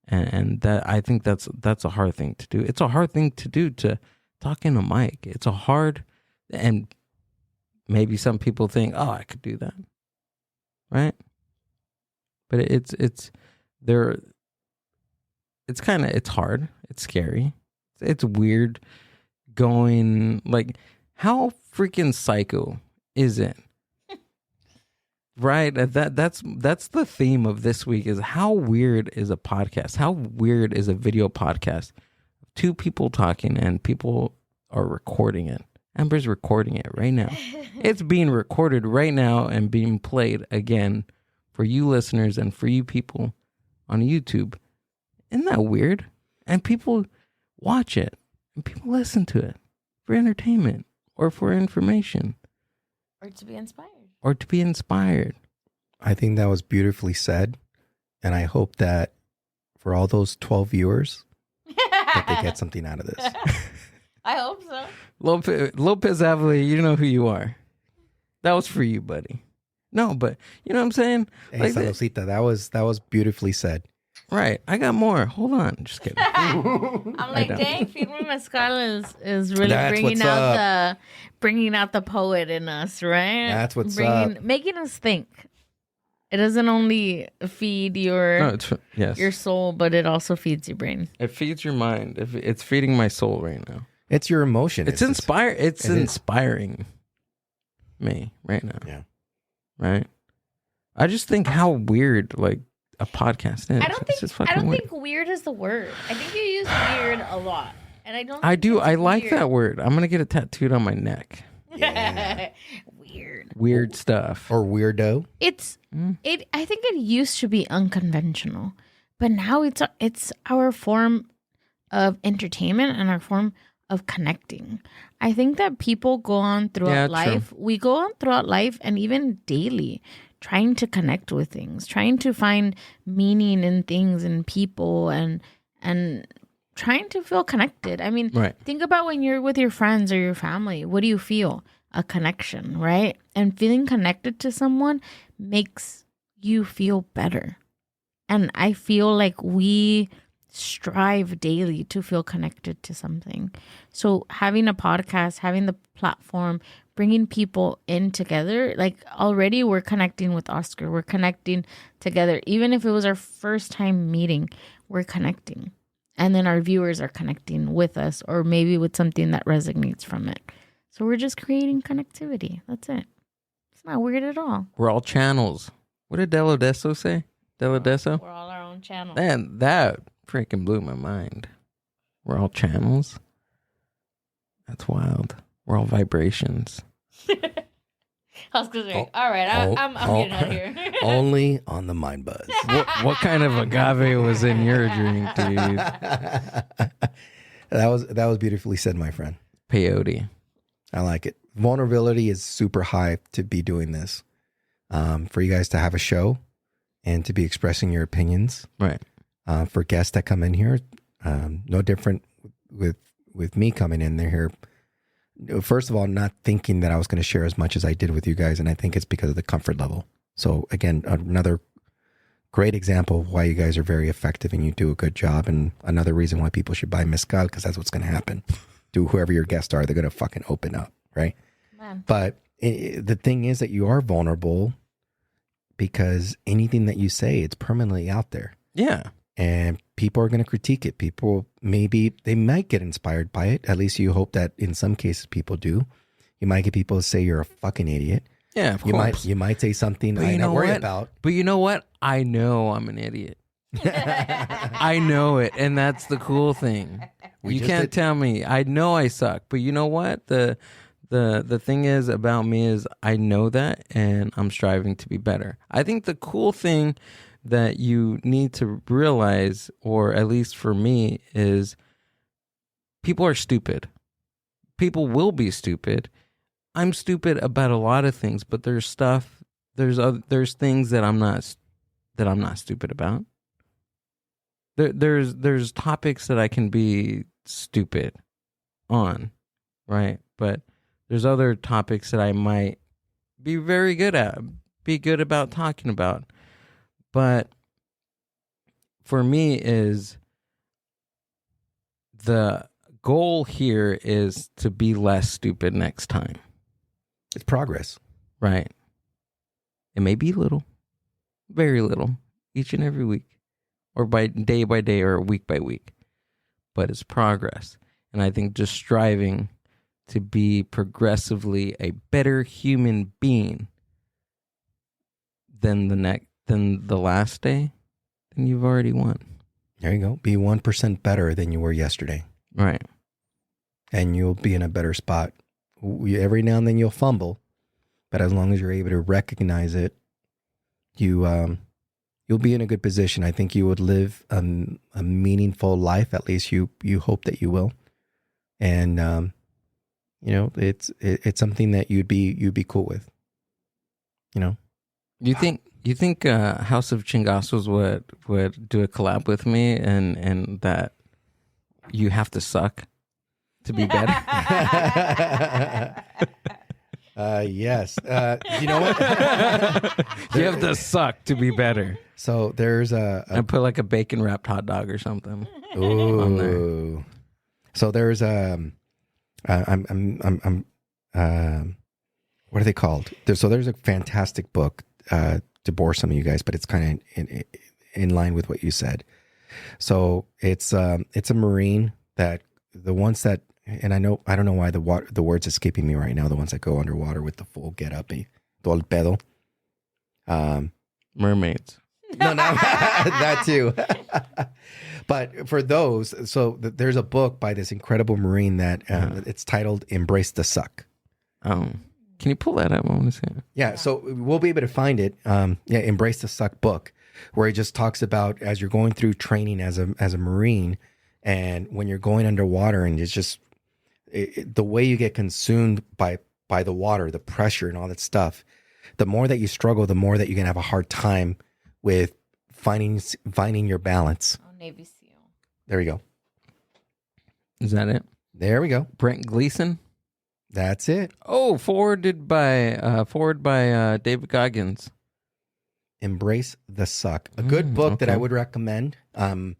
And that, I think that's a hard thing to do. It's a hard thing to do, to talk in a mic. It's a hard, and maybe some people think, oh, I could do that, right? But it's hard. It's scary. It's weird going, like, how freaking psycho is it? Right? That's the theme of this week, is how weird is a podcast? How weird is a video podcast? Two people talking and people are recording it. Amber's recording it right now. It's being recorded right now and being played again for you listeners and for you people on YouTube. Isn't that weird? And people watch it and people listen to it for entertainment or for information. Or to be inspired. I think that was beautifully said. And I hope that for all those 12 viewers, that they get something out of this. I hope so. Lopez Avila, you know who you are. That was for you, buddy. No, but you know what I'm saying? Hey, like Salosita, that was beautifully said. Right. I got more. Hold on. Just kidding. I'm like, dang, Firme Mezcal is really bringing out the poet in us, right? That's what's up. Making us think. It doesn't only feed your soul, but it also feeds your brain. It feeds your mind. It's feeding my soul right now. It's your emotion. It's inspiring me right now. Yeah. Right. I just think how weird, like, a podcast is. I don't think weird is the word. I think you use weird a lot, and I don't. I do. I like that word. I'm gonna get it tattooed on my neck. Yeah. Weird stuff. Or weirdo. I think it used to be unconventional, but now it's our form of entertainment and our form of connecting. I think that people go on throughout life. True. We go on throughout life and even daily, trying to connect with things, trying to find meaning in things and people, and trying to feel connected. I mean, Think about when you're with your friends or your family. What do you feel? A connection, right? And feeling connected to someone makes you feel better. And I feel like we strive daily to feel connected to something. So having a podcast, having the platform, bringing people in together, like already we're connecting with Oscar. We're connecting together. Even if it was our first time meeting, we're connecting. And then our viewers are connecting with us, or maybe with something that resonates from it. So we're just creating connectivity. That's it. It's not weird at all. We're all channels. What did Delodesso say? Delodesso? We're all our own channel. Man, that freaking blew my mind. We're all channels? That's wild. We're all vibrations. Oscar's like, all right, I'm getting out of here. Only on the Mindbuzz. What kind of agave was in your drink, dude? That was beautifully said, my friend. Peyote. I like it. Vulnerability is super high to be doing this. For you guys to have a show and to be expressing your opinions. Right. For guests that come in here, no different with me coming in here. First of all, not thinking that I was going to share as much as I did with you guys. And I think it's because of the comfort level. So again, another great example of why you guys are very effective and you do a good job. And another reason why people should buy mezcal, because that's what's going to happen. To whoever your guests are, they're going to fucking open up, right? Man. But the thing is that you are vulnerable because anything that you say, it's permanently out there. Yeah. And people are going to critique it. People, maybe they might get inspired by it. At least you hope that in some cases people do. You might get people to say you're a fucking idiot. Yeah, of course. You might say something I'm not worried about. But you know what? I know I'm an idiot. I know it. And that's the cool thing. You can't tell me. I know I suck. But you know what? The thing is about me is I know that and I'm striving to be better. I think the cool thing that you need to realize, or at least for me, is people are stupid. People will be stupid. I'm stupid about a lot of things, but there's things that I'm not stupid about. There's topics that I can be stupid on, right? But there's other topics that I might be very good at, be good about talking about. But for me is the goal here is to be less stupid next time. It's progress. Right. It may be little, very little, each and every week, or by day or week by week, but it's progress. And I think just striving to be progressively a better human being than the last day, then you've already won. There you go. Be 1% better than you were yesterday. Right. And you'll be in a better spot. Every now and then you'll fumble, but as long as you're able to recognize it, you'll be in a good position. I think you would live a meaningful life. At least you hope that you will. And it's something that you'd be cool with. You think House of Chingazos would do a collab with me and that you have to suck to be better? Yes. You know what? You have to suck to be better. So there's and put like a bacon wrapped hot dog or something. Ooh. On there. So there's I'm what are they called? There's a fantastic book to bore some of you guys, but it's kind of in line with what you said. So it's a Marine that the ones that, and I don't know why the word's escaping me right now. The ones that go underwater with the full get up, todo el pedo. Mermaids. No, that too. But for those, so there's a book by this incredible Marine that it's titled "Embrace the Suck." Can you pull that up? I want to see it. Yeah, so we'll be able to find it. Embrace the Suck book, where he just talks about as you're going through training as a Marine, and when you're going underwater, and it's just the way you get consumed by the water, the pressure, and all that stuff. The more that you struggle, the more that you're gonna have a hard time with finding your balance. Oh, Navy SEAL. There we go. Is that it? There we go. Brent Gleason. That's it. Oh, forwarded by David Goggins. Embrace the Suck. A good book that I would recommend. I'm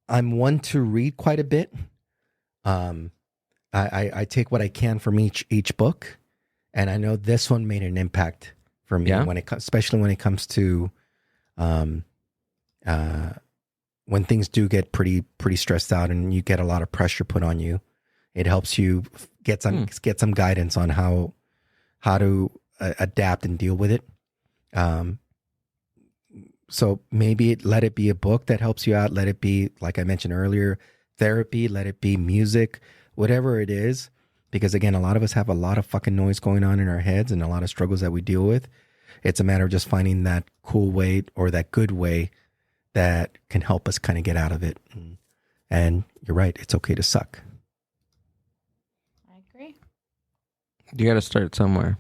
one to read quite a bit. I take what I can from each book, and I know this one made an impact for me especially when it comes to when things do get pretty stressed out and you get a lot of pressure put on you. It helps you get some guidance on how to adapt and deal with it. So maybe let it be a book that helps you out. Let it be, like I mentioned earlier, therapy. Let it be music, whatever it is. Because again, a lot of us have a lot of fucking noise going on in our heads and a lot of struggles that we deal with. It's a matter of just finding that cool way or that good way that can help us kind of get out of it. And you're right. It's okay to suck. I agree. You got to start somewhere.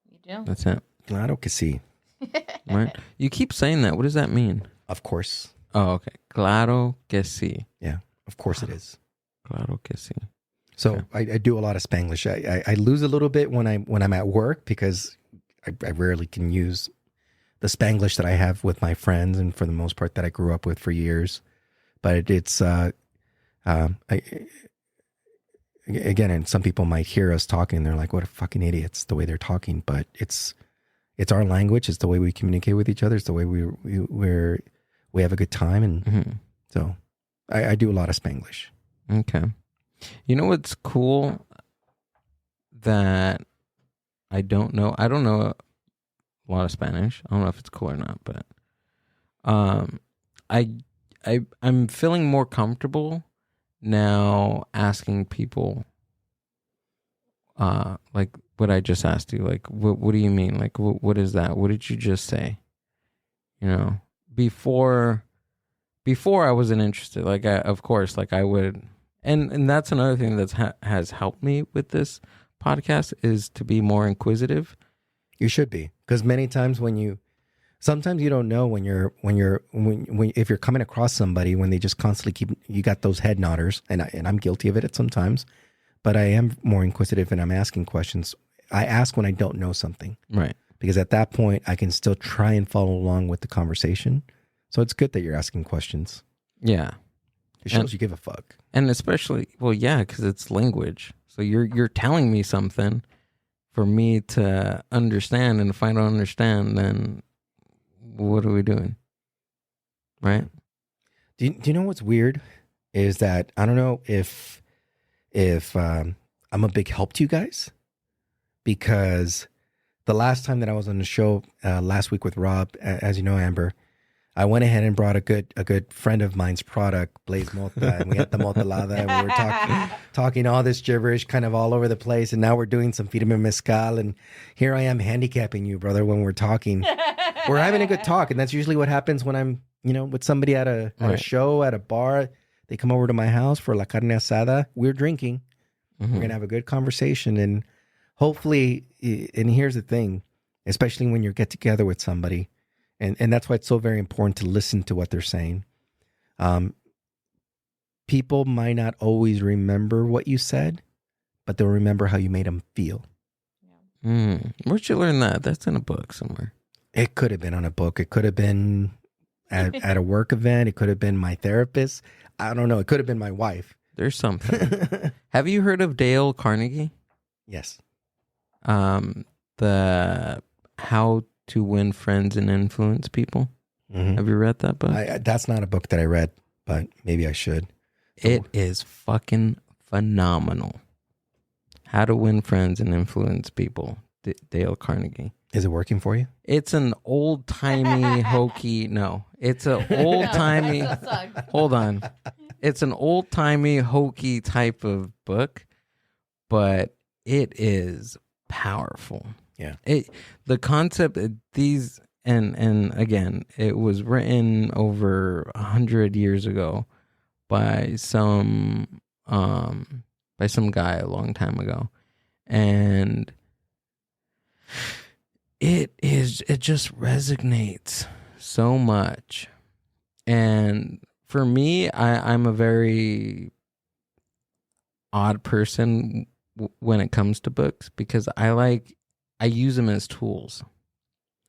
You do. That's it. Claro que sí. Right? You keep saying that. What does that mean? Of course. Oh, okay. Claro que sí. Yeah, of course it is. Claro que sí. So okay. I do a lot of Spanglish. I lose a little bit when I'm at work because I rarely can use the Spanglish that I have with my friends and for the most part that I grew up with for years. But it's again, and some people might hear us talking and they're like, what a fucking idiots the way they're talking. But it's our language. It's the way we communicate with each other. It's the way we have a good time. And so I do a lot of Spanglish. Okay. You know what's cool that I don't know? I don't know a lot of Spanish. I don't know if it's cool or not, but I'm feeling more comfortable now asking people like what I just asked you. Like, what do you mean? Like, what is that? What did you just say? You know, before I wasn't interested. Like, of course, like I would. And that's another thing that has helped me with this podcast is to be more inquisitive. You should be. Because many times when you Sometimes you don't know when if you're coming across somebody when they just constantly you got those head nodders, and I'm guilty of it at sometimes, but I am more inquisitive and I'm asking questions. I ask when I don't know something, Right. because at that point I can still try and follow along with the conversation. So it's good that you're asking questions. Yeah. It shows you give a fuck. And especially, well, yeah, because it's language. So you're telling me something for me to understand, and if I don't understand, then what are we doing? Right? Do you know what's weird is that I don't know if I'm a big help to you guys, because the last time that I was on the show last week with Rob, as you know, Amber, I went ahead and brought a good friend of mine's product, Blaze Mota, and we had the motelada, and we were talking all this gibberish kind of all over the place, and now we're doing some Firme Mezcal, and here I am handicapping you, brother, when we're talking. We're having a good talk, and that's usually what happens when I'm, with somebody at a show, at a bar. They come over to my house for la carne asada. We're drinking. Mm-hmm. We're going to have a good conversation, and hopefully, and here's the thing, especially when you get together with somebody, and that's why it's so very important to listen to what they're saying. People might not always remember what you said, but they'll remember how you made them feel. Where'd you learn that? That's in a book somewhere. It could have been on a book. It could have been at a work event. It could have been my therapist. I don't know. It could have been my wife. There's something. Have you heard of Dale Carnegie? Yes. The How to Win Friends and Influence People. Mm-hmm. Have you read that book? That's not a book that I read, but maybe I should. It is fucking phenomenal. How to Win Friends and Influence People. Dale Carnegie. Is it working for you? It's an old-timey hokey. No, it's an old-timey. Hold on. It's an old-timey hokey type of book, but it is powerful. Yeah. The concept of these, and again, it was written over 100 years ago by some guy a long time ago, and it just resonates so much. And for me, I'm a very odd person when it comes to books, because I use them as tools.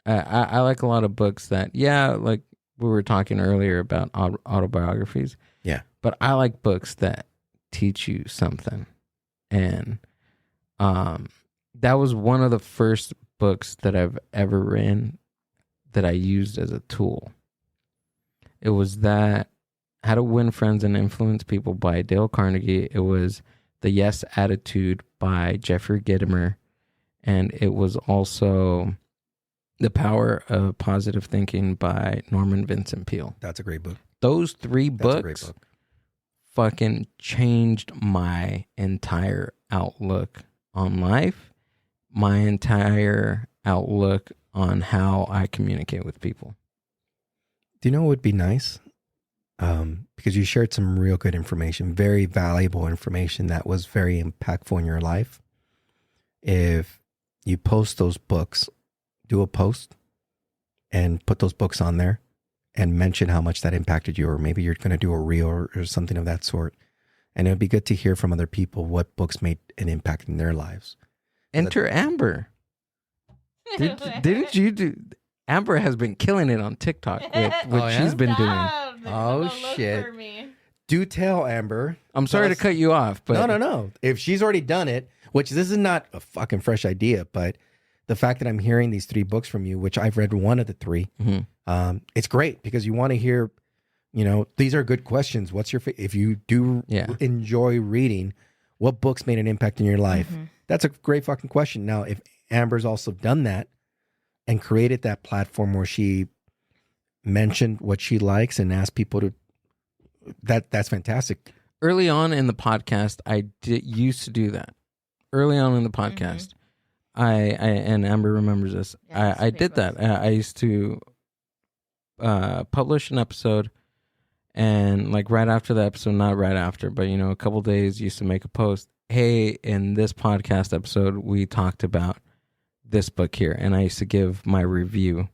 I like a lot of books that, like we were talking earlier about autobiographies. Yeah. But I like books that teach you something. And that was one of the first books that I've ever written that I used as a tool. It was that How to Win Friends and Influence People by Dale Carnegie. It was The Yes Attitude by Jeffrey Gitomer. And it was also The Power of Positive Thinking by Norman Vincent Peale. That's a great book. Those three books fucking changed my entire outlook on life, my entire outlook on how I communicate with people. Do you know what would be nice? Because you shared some real good information, very valuable information that was very impactful in your life. If you post those books, do a post and put those books on there and mention how much that impacted you, or maybe you're going to do a reel or something of that sort. And it would be good to hear from other people what books made an impact in their lives. Enter Amber. Didn't you do? Amber has been killing it on TikTok with what she's been doing. Oh, shit. Do tell, Amber. I'm sorry to cut you off, but No. If she's already done it, which this is not a fucking fresh idea, but the fact that I'm hearing these three books from you, which I've read one of the three, it's great because you want to hear, these are good questions. What's your if you do enjoy reading, what books made an impact in your life? Mm-hmm. That's a great fucking question. Now, if Amber's also done that and created that platform where she mentioned what she likes and asked people to, that's fantastic. Early on in the podcast, I used to do that. Early on in the podcast, I and Amber remembers this. I did that. I used to publish an episode, and like right after the episode, not right after, but a couple days, used to make a post. Hey, in this podcast episode, we talked about this book here, and I used to give my review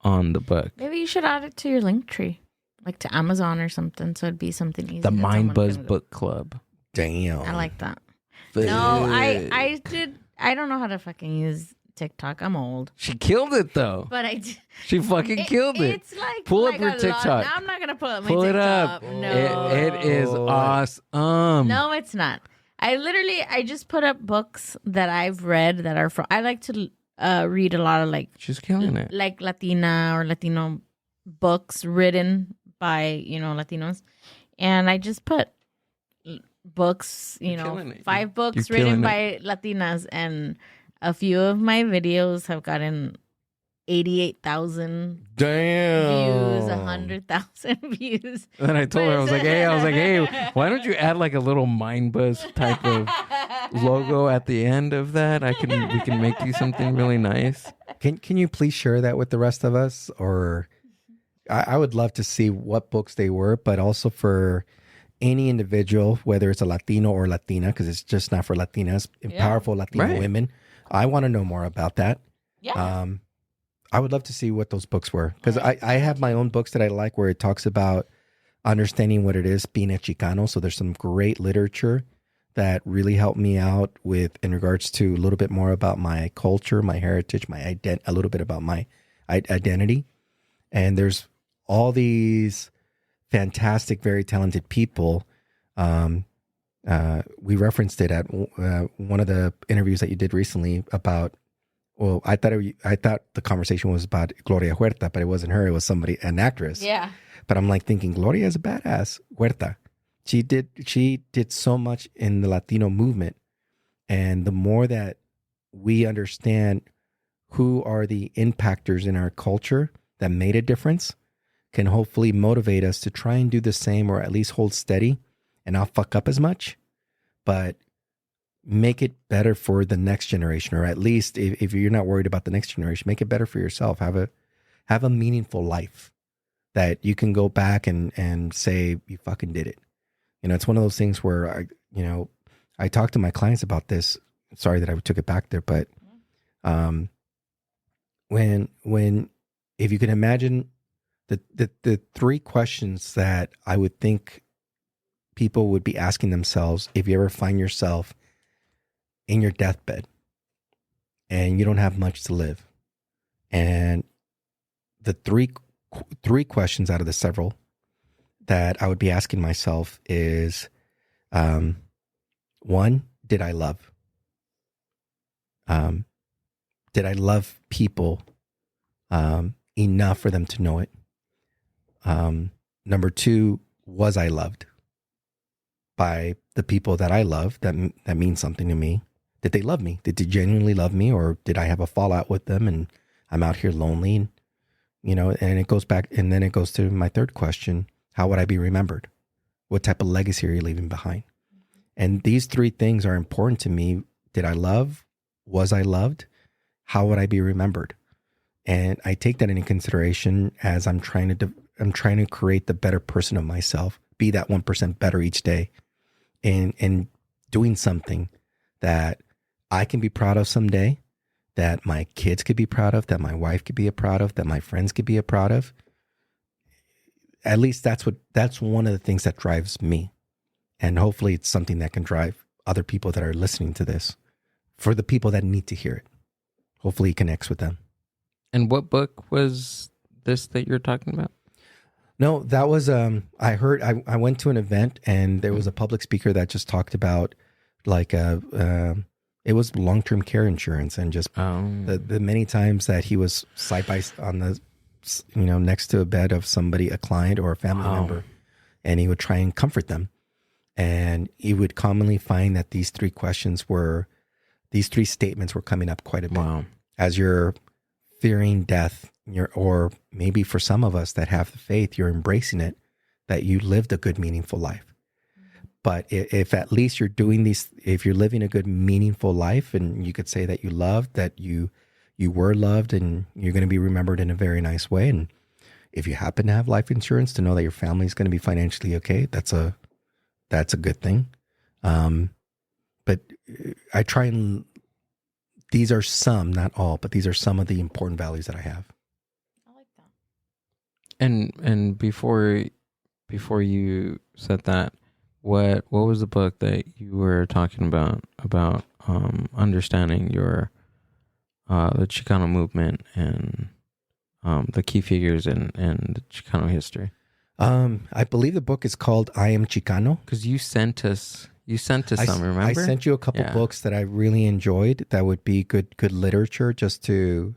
on the book. Maybe you should add it to your link tree, like to Amazon or something, so it'd be something easy. The that someone Mindbuzz can- Book Club. Damn. I like that. No, I did. I don't know how to fucking use TikTok. I'm old, She killed it though. but I did. She fucking killed it. It's like Pull up like your a lot- TikTok. No, I'm not gonna pull up my Pull it TikTok. up. No, It is awesome. no, it's not. I just put up books that I've read that are from. I like to read a lot of like She's killing it. Latina or Latino books written by Latinos, and I just put books, killing it. 5 books You're written killing by Latinas, and a few of my videos have gotten 88,000 Damn. views, 100,000 views. And I told her, I was like, hey, why don't you add like a little Mindbuzz type of logo at the end of that? We can make you something really nice. Can you please share that with the rest of us? Or I would love to see what books they were, but also for any individual, whether it's a Latino or Latina, because it's just not for Latinas, powerful Latino Right. women. I want to know more about that. Yeah. I would love to see what those books were, because I have my own books that I like where it talks about understanding what it is being a Chicano. So there's some great literature that really helped me out with in regards to a little bit more about my culture, my heritage, a little bit about my identity. And there's all these fantastic, very talented people. We referenced it at one of the interviews that you did recently about. Well, I thought the conversation was about Gloria Huerta, but it wasn't her. It was an actress. Yeah. But I'm like thinking, Gloria is a badass. Huerta. She did so much in the Latino movement. And the more that we understand who are the impactors in our culture that made a difference, can hopefully motivate us to try and do the same, or at least hold steady and not fuck up as much, but make it better for the next generation. Or at least if you're not worried about the next generation, make it better for yourself. Have a meaningful life that you can go back and say, you fucking did it. It's one of those things where I talk to my clients about this. Sorry that I took it back there, but when if you can imagine the 3 questions that I would think people would be asking themselves if you ever find yourself in your deathbed and you don't have much to live. And the three questions out of the several that I would be asking myself is, 1, did I love? Did I love people enough for them to know it? Number 2, was I loved by the people that I love that means something to me? Did they love me? Did they genuinely love me, or did I have a fallout with them and I'm out here lonely? And it goes back, and then it goes to my 3rd question: how would I be remembered? What type of legacy are you leaving behind? And these 3 things are important to me. Did I love? Was I loved? How would I be remembered? And I take that into consideration as I'm trying to create the better person of myself, be that 1% better each day, and doing something that I can be proud of someday, that my kids could be proud of, that my wife could be proud of, that my friends could be proud of. At least that's one of the things that drives me. And hopefully it's something that can drive other people that are listening to this, for the people that need to hear it. Hopefully it connects with them. And what book was this that you're talking about? No, that was, I went to an event and there was a public speaker that just talked about it was long-term care insurance, and just the many times that he was on the, next to a bed of somebody, a client or a family member, and he would try and comfort them. And he would commonly find that these 3 statements were coming up quite a bit. Wow. As you're fearing death, or maybe for some of us that have the faith, you're embracing it, that you lived a good, meaningful life. But if at least you're doing these, if you're living a good, meaningful life, and you could say that you loved, that you were loved, and you're going to be remembered in a very nice way. And if you happen to have life insurance, to know that your family is going to be financially okay, that's a good thing. But I try and, these are some, not all, but these are some of the important values that I have. I like And before you said that, what was the book that you were talking about understanding your the Chicano movement and the key figures in the Chicano history? I believe the book is called I Am Chicano. Because you sent us some, remember? I sent you a couple books that I really enjoyed that would be good literature just to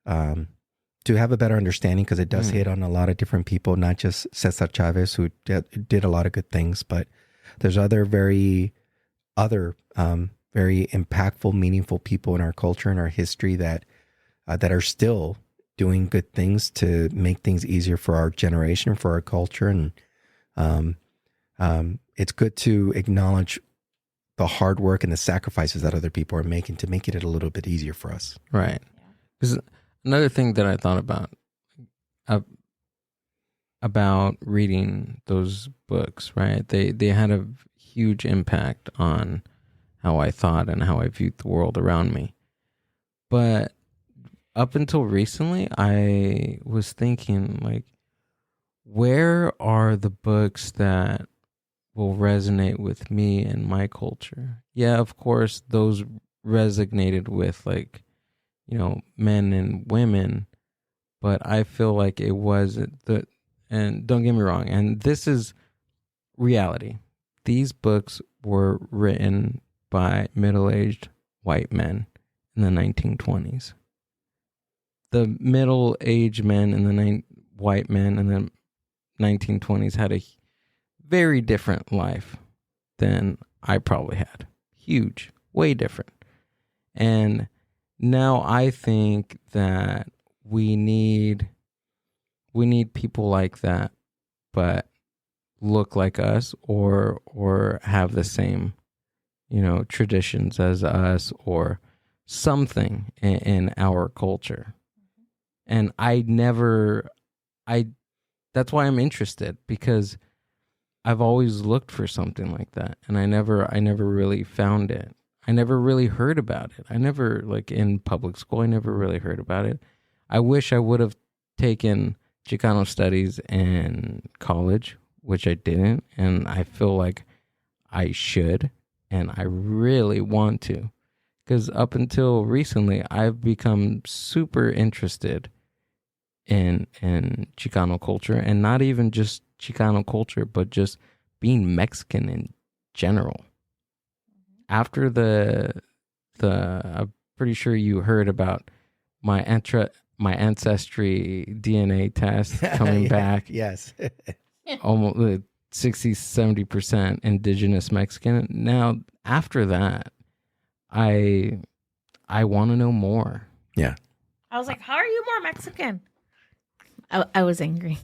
have a better understanding, because it does hit on a lot of different people, not just Cesar Chavez, who did a lot of good things, but there's other very impactful, meaningful people in our culture and our history that are still doing good things to make things easier for our generation, for our culture. And it's good to acknowledge the hard work and the sacrifices that other people are making to make it a little bit easier for us. Right. Because another thing that I thought about reading those books, right? They had a huge impact on how I thought and how I viewed the world around me. But up until recently, I was thinking, like, where are the books that will resonate with me and my culture? Yeah, of course, those resonated with, like, you know, men and women, but I feel like it wasn't and don't get me wrong, and this is reality. These books were written by middle-aged white men in the 1920s. The middle-aged men and the white men in the 1920s had a very different life than I probably had. Huge, way different. And now I think that we need people like that, but look like us or have the same, you know, traditions as us or something in our culture. And that's why I'm interested, because I've always looked for something like that, and I never really found it. I never really heard about it. I never, like, in public school, I never really heard about it. I wish I would have taken Chicano studies in college, which I didn't, and I feel like I should, and I really want to, because up until recently, I've become super interested in Chicano culture, and not even just Chicano culture, but just being Mexican in general. After the I'm pretty sure you heard about my ancestry DNA test coming back. Yes. Almost 60-70% indigenous Mexican. Now, after that, I want to know more. Yeah. I was like, how are you more Mexican? I was angry.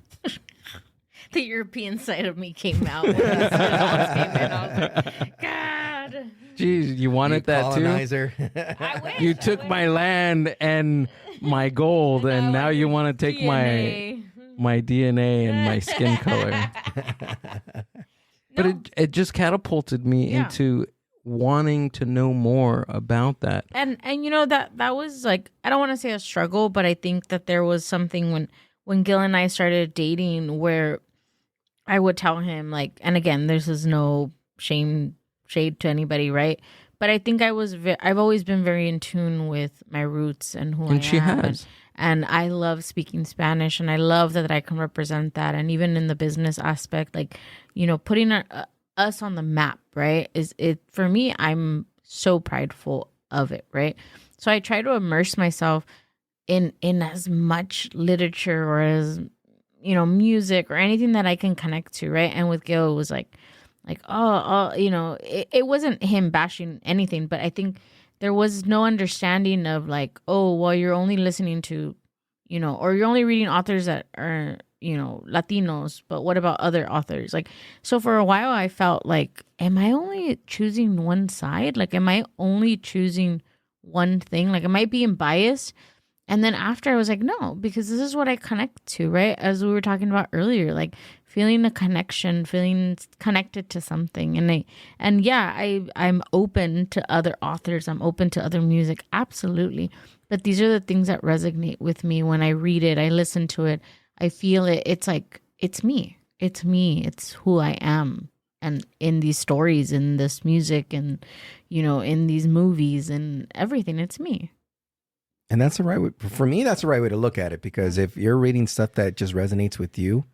The European side of me came out when these results came in. I was like, God. Jeez, you wanted that colonizer. too? I wish. You took my land and my gold, and now you want to take DNA. my DNA and my skin color. But it just catapulted me into wanting to know more about that. And you know, that was like, I don't want to say a struggle, but I think that there was something when Gil and I started dating where I would tell him, like, and again, this is no shade to anybody, right? But I think I've always been very in tune with my roots and who I am. And she has. And I love speaking Spanish, and I love that I can represent that. And even in the business aspect, like, you know, putting us on the map, right? Is it for me? I'm so prideful of it, right? So I try to immerse myself in as much literature or as, you know, music or anything that I can connect to, right? And with Gil, it was like, oh, you know, it wasn't him bashing anything, but I think there was no understanding of like, oh, well, you're only listening to, you know, or you're only reading authors that are, you know, Latinos, but what about other authors? Like, so for a while I felt like, am I only choosing one side? Like, am I only choosing one thing? Like, am I being biased? And then after I was like, no, because this is what I connect to, right? As we were talking about earlier, like feeling a connection, feeling connected to something. And I'm open to other authors. I'm open to other music. Absolutely. But these are the things that resonate with me when I read it. I listen to it. I feel it. It's like, it's me. It's me. It's who I am. And in these stories, in this music, and, you know, in these movies and everything, it's me. And that's the right way. For me, that's the right way to look at it, because if you're reading stuff that just resonates with you,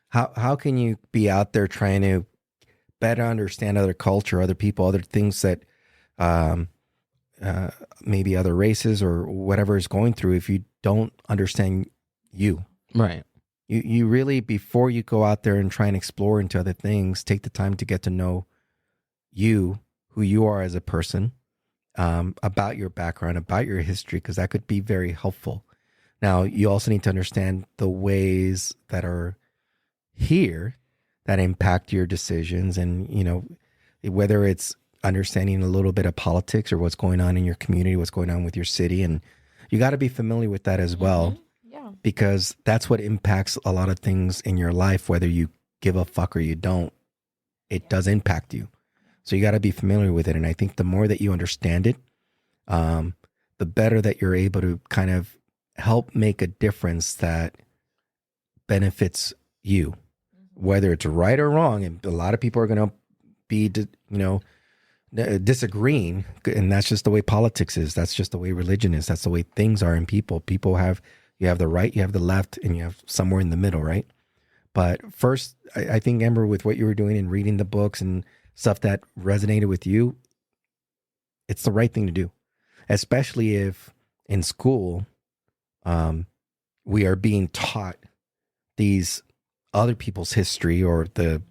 how can you be out there trying to better understand other culture, other people, other things that maybe other races or whatever is going through if you don't understand you? Right. You really, before you go out there and try and explore into other things, take the time to get to know you, who you are as a person, about your background, about your history, because that could be very helpful. Now, you also need to understand the ways that are here that impact your decisions, and, you know, whether it's understanding a little bit of politics or what's going on in your community, what's going on with your city, and you got to be familiar with that as well. Because that's what impacts a lot of things in your life, whether you give a fuck or you don't. It does impact you. So you got to be familiar with it. And I think the more that you understand it, the better that you're able to kind of help make a difference that benefits you, whether it's right or wrong. And a lot of people are going to be, disagreeing. And that's just the way politics is. That's just the way religion is. That's the way things are in people. You have the right, you have the left, and you have somewhere in the middle, right? But first, I think, Amber, with what you were doing and reading the books and stuff that resonated with you, it's the right thing to do. Especially if in school, we are being taught these other people's history, or the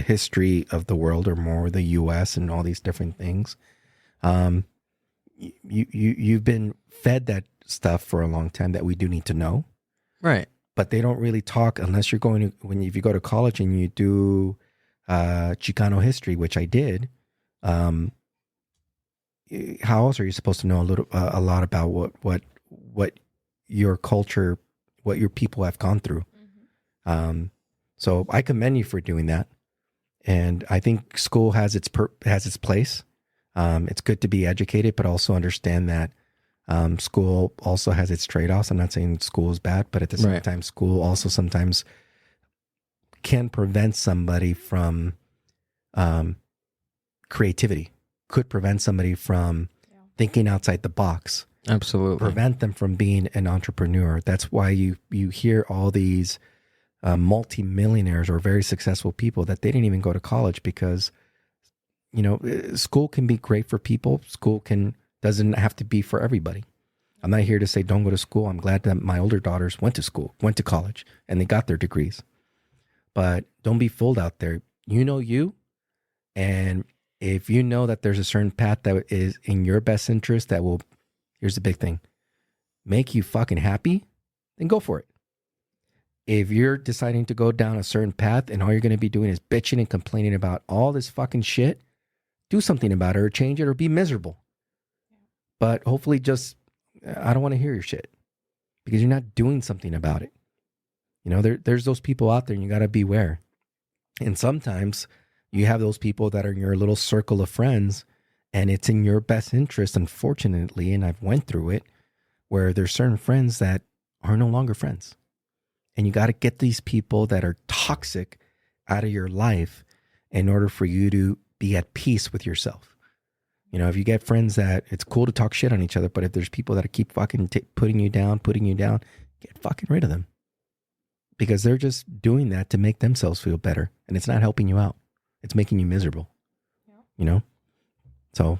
history of the world, or more the U.S. and all these different things. You've been fed that stuff for a long time that we do need to know, right? But they don't really talk unless you're going to, if you go to college and you do Chicano history, which I did. How else are you supposed to know a lot about what your culture, what your people have gone through? So I commend you for doing that, and I think school has its place. It's good to be educated, but also understand that school also has its trade-offs. I'm not saying school is bad, but at the same time, school also sometimes can prevent somebody from creativity, could prevent somebody from thinking outside the box. Absolutely. Prevent them from being an entrepreneur. That's why you hear all these multi-millionaires or very successful people that they didn't even go to college, because, you know, school can be great for people. School doesn't have to be for everybody. I'm not here to say don't go to school. I'm glad that my older daughters went to college, and they got their degrees. But don't be fooled out there. You know you, and if you know that there's a certain path that is in your best interest that will, here's the big thing, make you fucking happy, then go for it. If you're deciding to go down a certain path and all you're going to be doing is bitching and complaining about all this fucking shit, do something about it, or change it, or be miserable. But hopefully I don't want to hear your shit, because you're not doing something about it. You know, there's those people out there, and you got to beware. And sometimes you have those people that are in your little circle of friends, and it's in your best interest, unfortunately, and I've went through it, where there's certain friends that are no longer friends. And you got to get these people that are toxic out of your life in order for you to be at peace with yourself. You know, if you get friends that it's cool to talk shit on each other, but if there's people that keep fucking putting you down, get fucking rid of them. Because they're just doing that to make themselves feel better. And it's not helping you out. It's making you miserable. Yeah. You know? So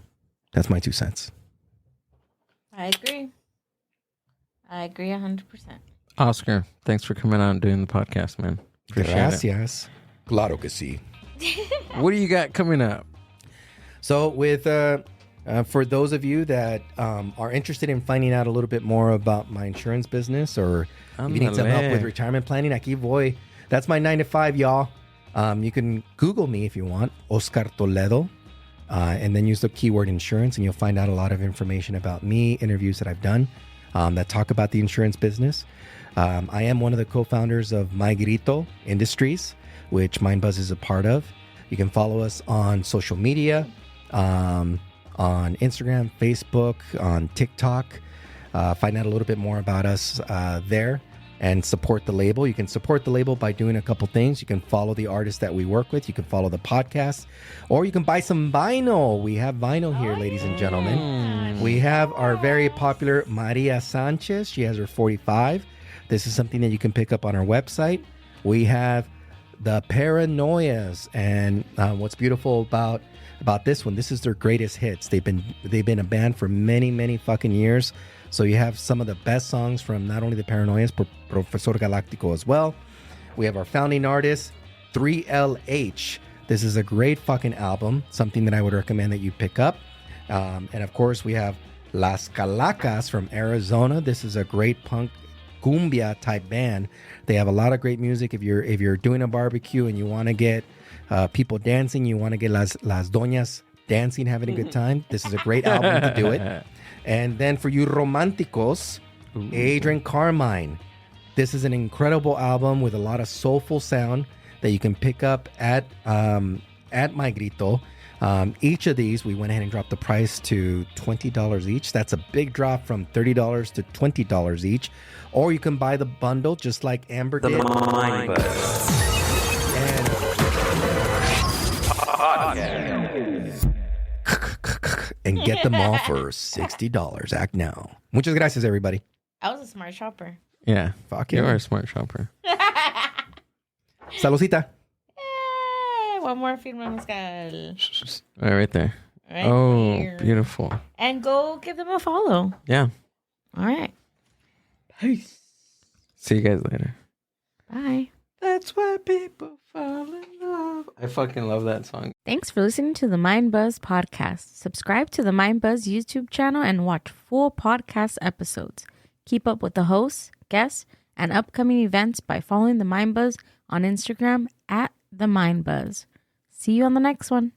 that's my 2 cents. I agree 100%. Oscar, thanks for coming out and doing the podcast, man. Appreciate Gracias. it. Claro que sí. What do you got coming up? So with for those of you that are interested in finding out a little bit more about my insurance business, or if you need some help with retirement planning, aquí voy. That's my 9 to 5, y'all. You can Google me if you want, Oscar Toledo, and then use the keyword insurance, and you'll find out a lot of information about me, interviews that I've done that talk about the insurance business. I am one of the co-founders of My Grito Industries, which Mindbuzz is a part of. You can follow us on social media, on Instagram, Facebook, on TikTok. Find out a little bit more about us there. and support the label. You can support the label by doing a couple things. You can follow the artists that we work with. You can follow the podcast, or you can buy some vinyl. We have vinyl here, ladies and gentlemen. We have our very popular Maria Sanchez. She has her 45. This is something that you can pick up on our website. We have the Paranoias, and what's beautiful about this one, this is their greatest hits. They've been a band for many fucking years. So you have some of the best songs from not only the Paranoias, but Profesor Galactico as well. We have our founding artist, 3LH. This is a great fucking album, something that I would recommend that you pick up. And of course, we have Las Calacas from Arizona. This is a great punk cumbia type band. They have a lot of great music. If you're doing a barbecue and you want to get people dancing, you want to get las doñas dancing, having a good time, this is a great album to do it. And then for you romanticos, Adrian Carmine. This is an incredible album with a lot of soulful sound that you can pick up at My Grito. Each of these, we went ahead and dropped the price to $20 each. That's a big drop from $30 to $20 each. Or you can buy the bundle just like Amber did. And get them all for $60. Act now. Muchas gracias, everybody. I was a smart shopper. Yeah. Fuck You yeah. are a smart shopper. Saludcita. One more firma mezcal. Right there. Right Oh, here. beautiful. And go give them a follow. Yeah. All right. Peace. See you guys later. Bye. That's why people fall in love. I fucking love that song. Thanks for listening to the Mindbuzz podcast. Subscribe to the Mindbuzz YouTube channel and watch full podcast episodes. Keep up with the hosts, guests, and upcoming events by following the Mindbuzz on Instagram at the Mindbuzz. See you on the next one.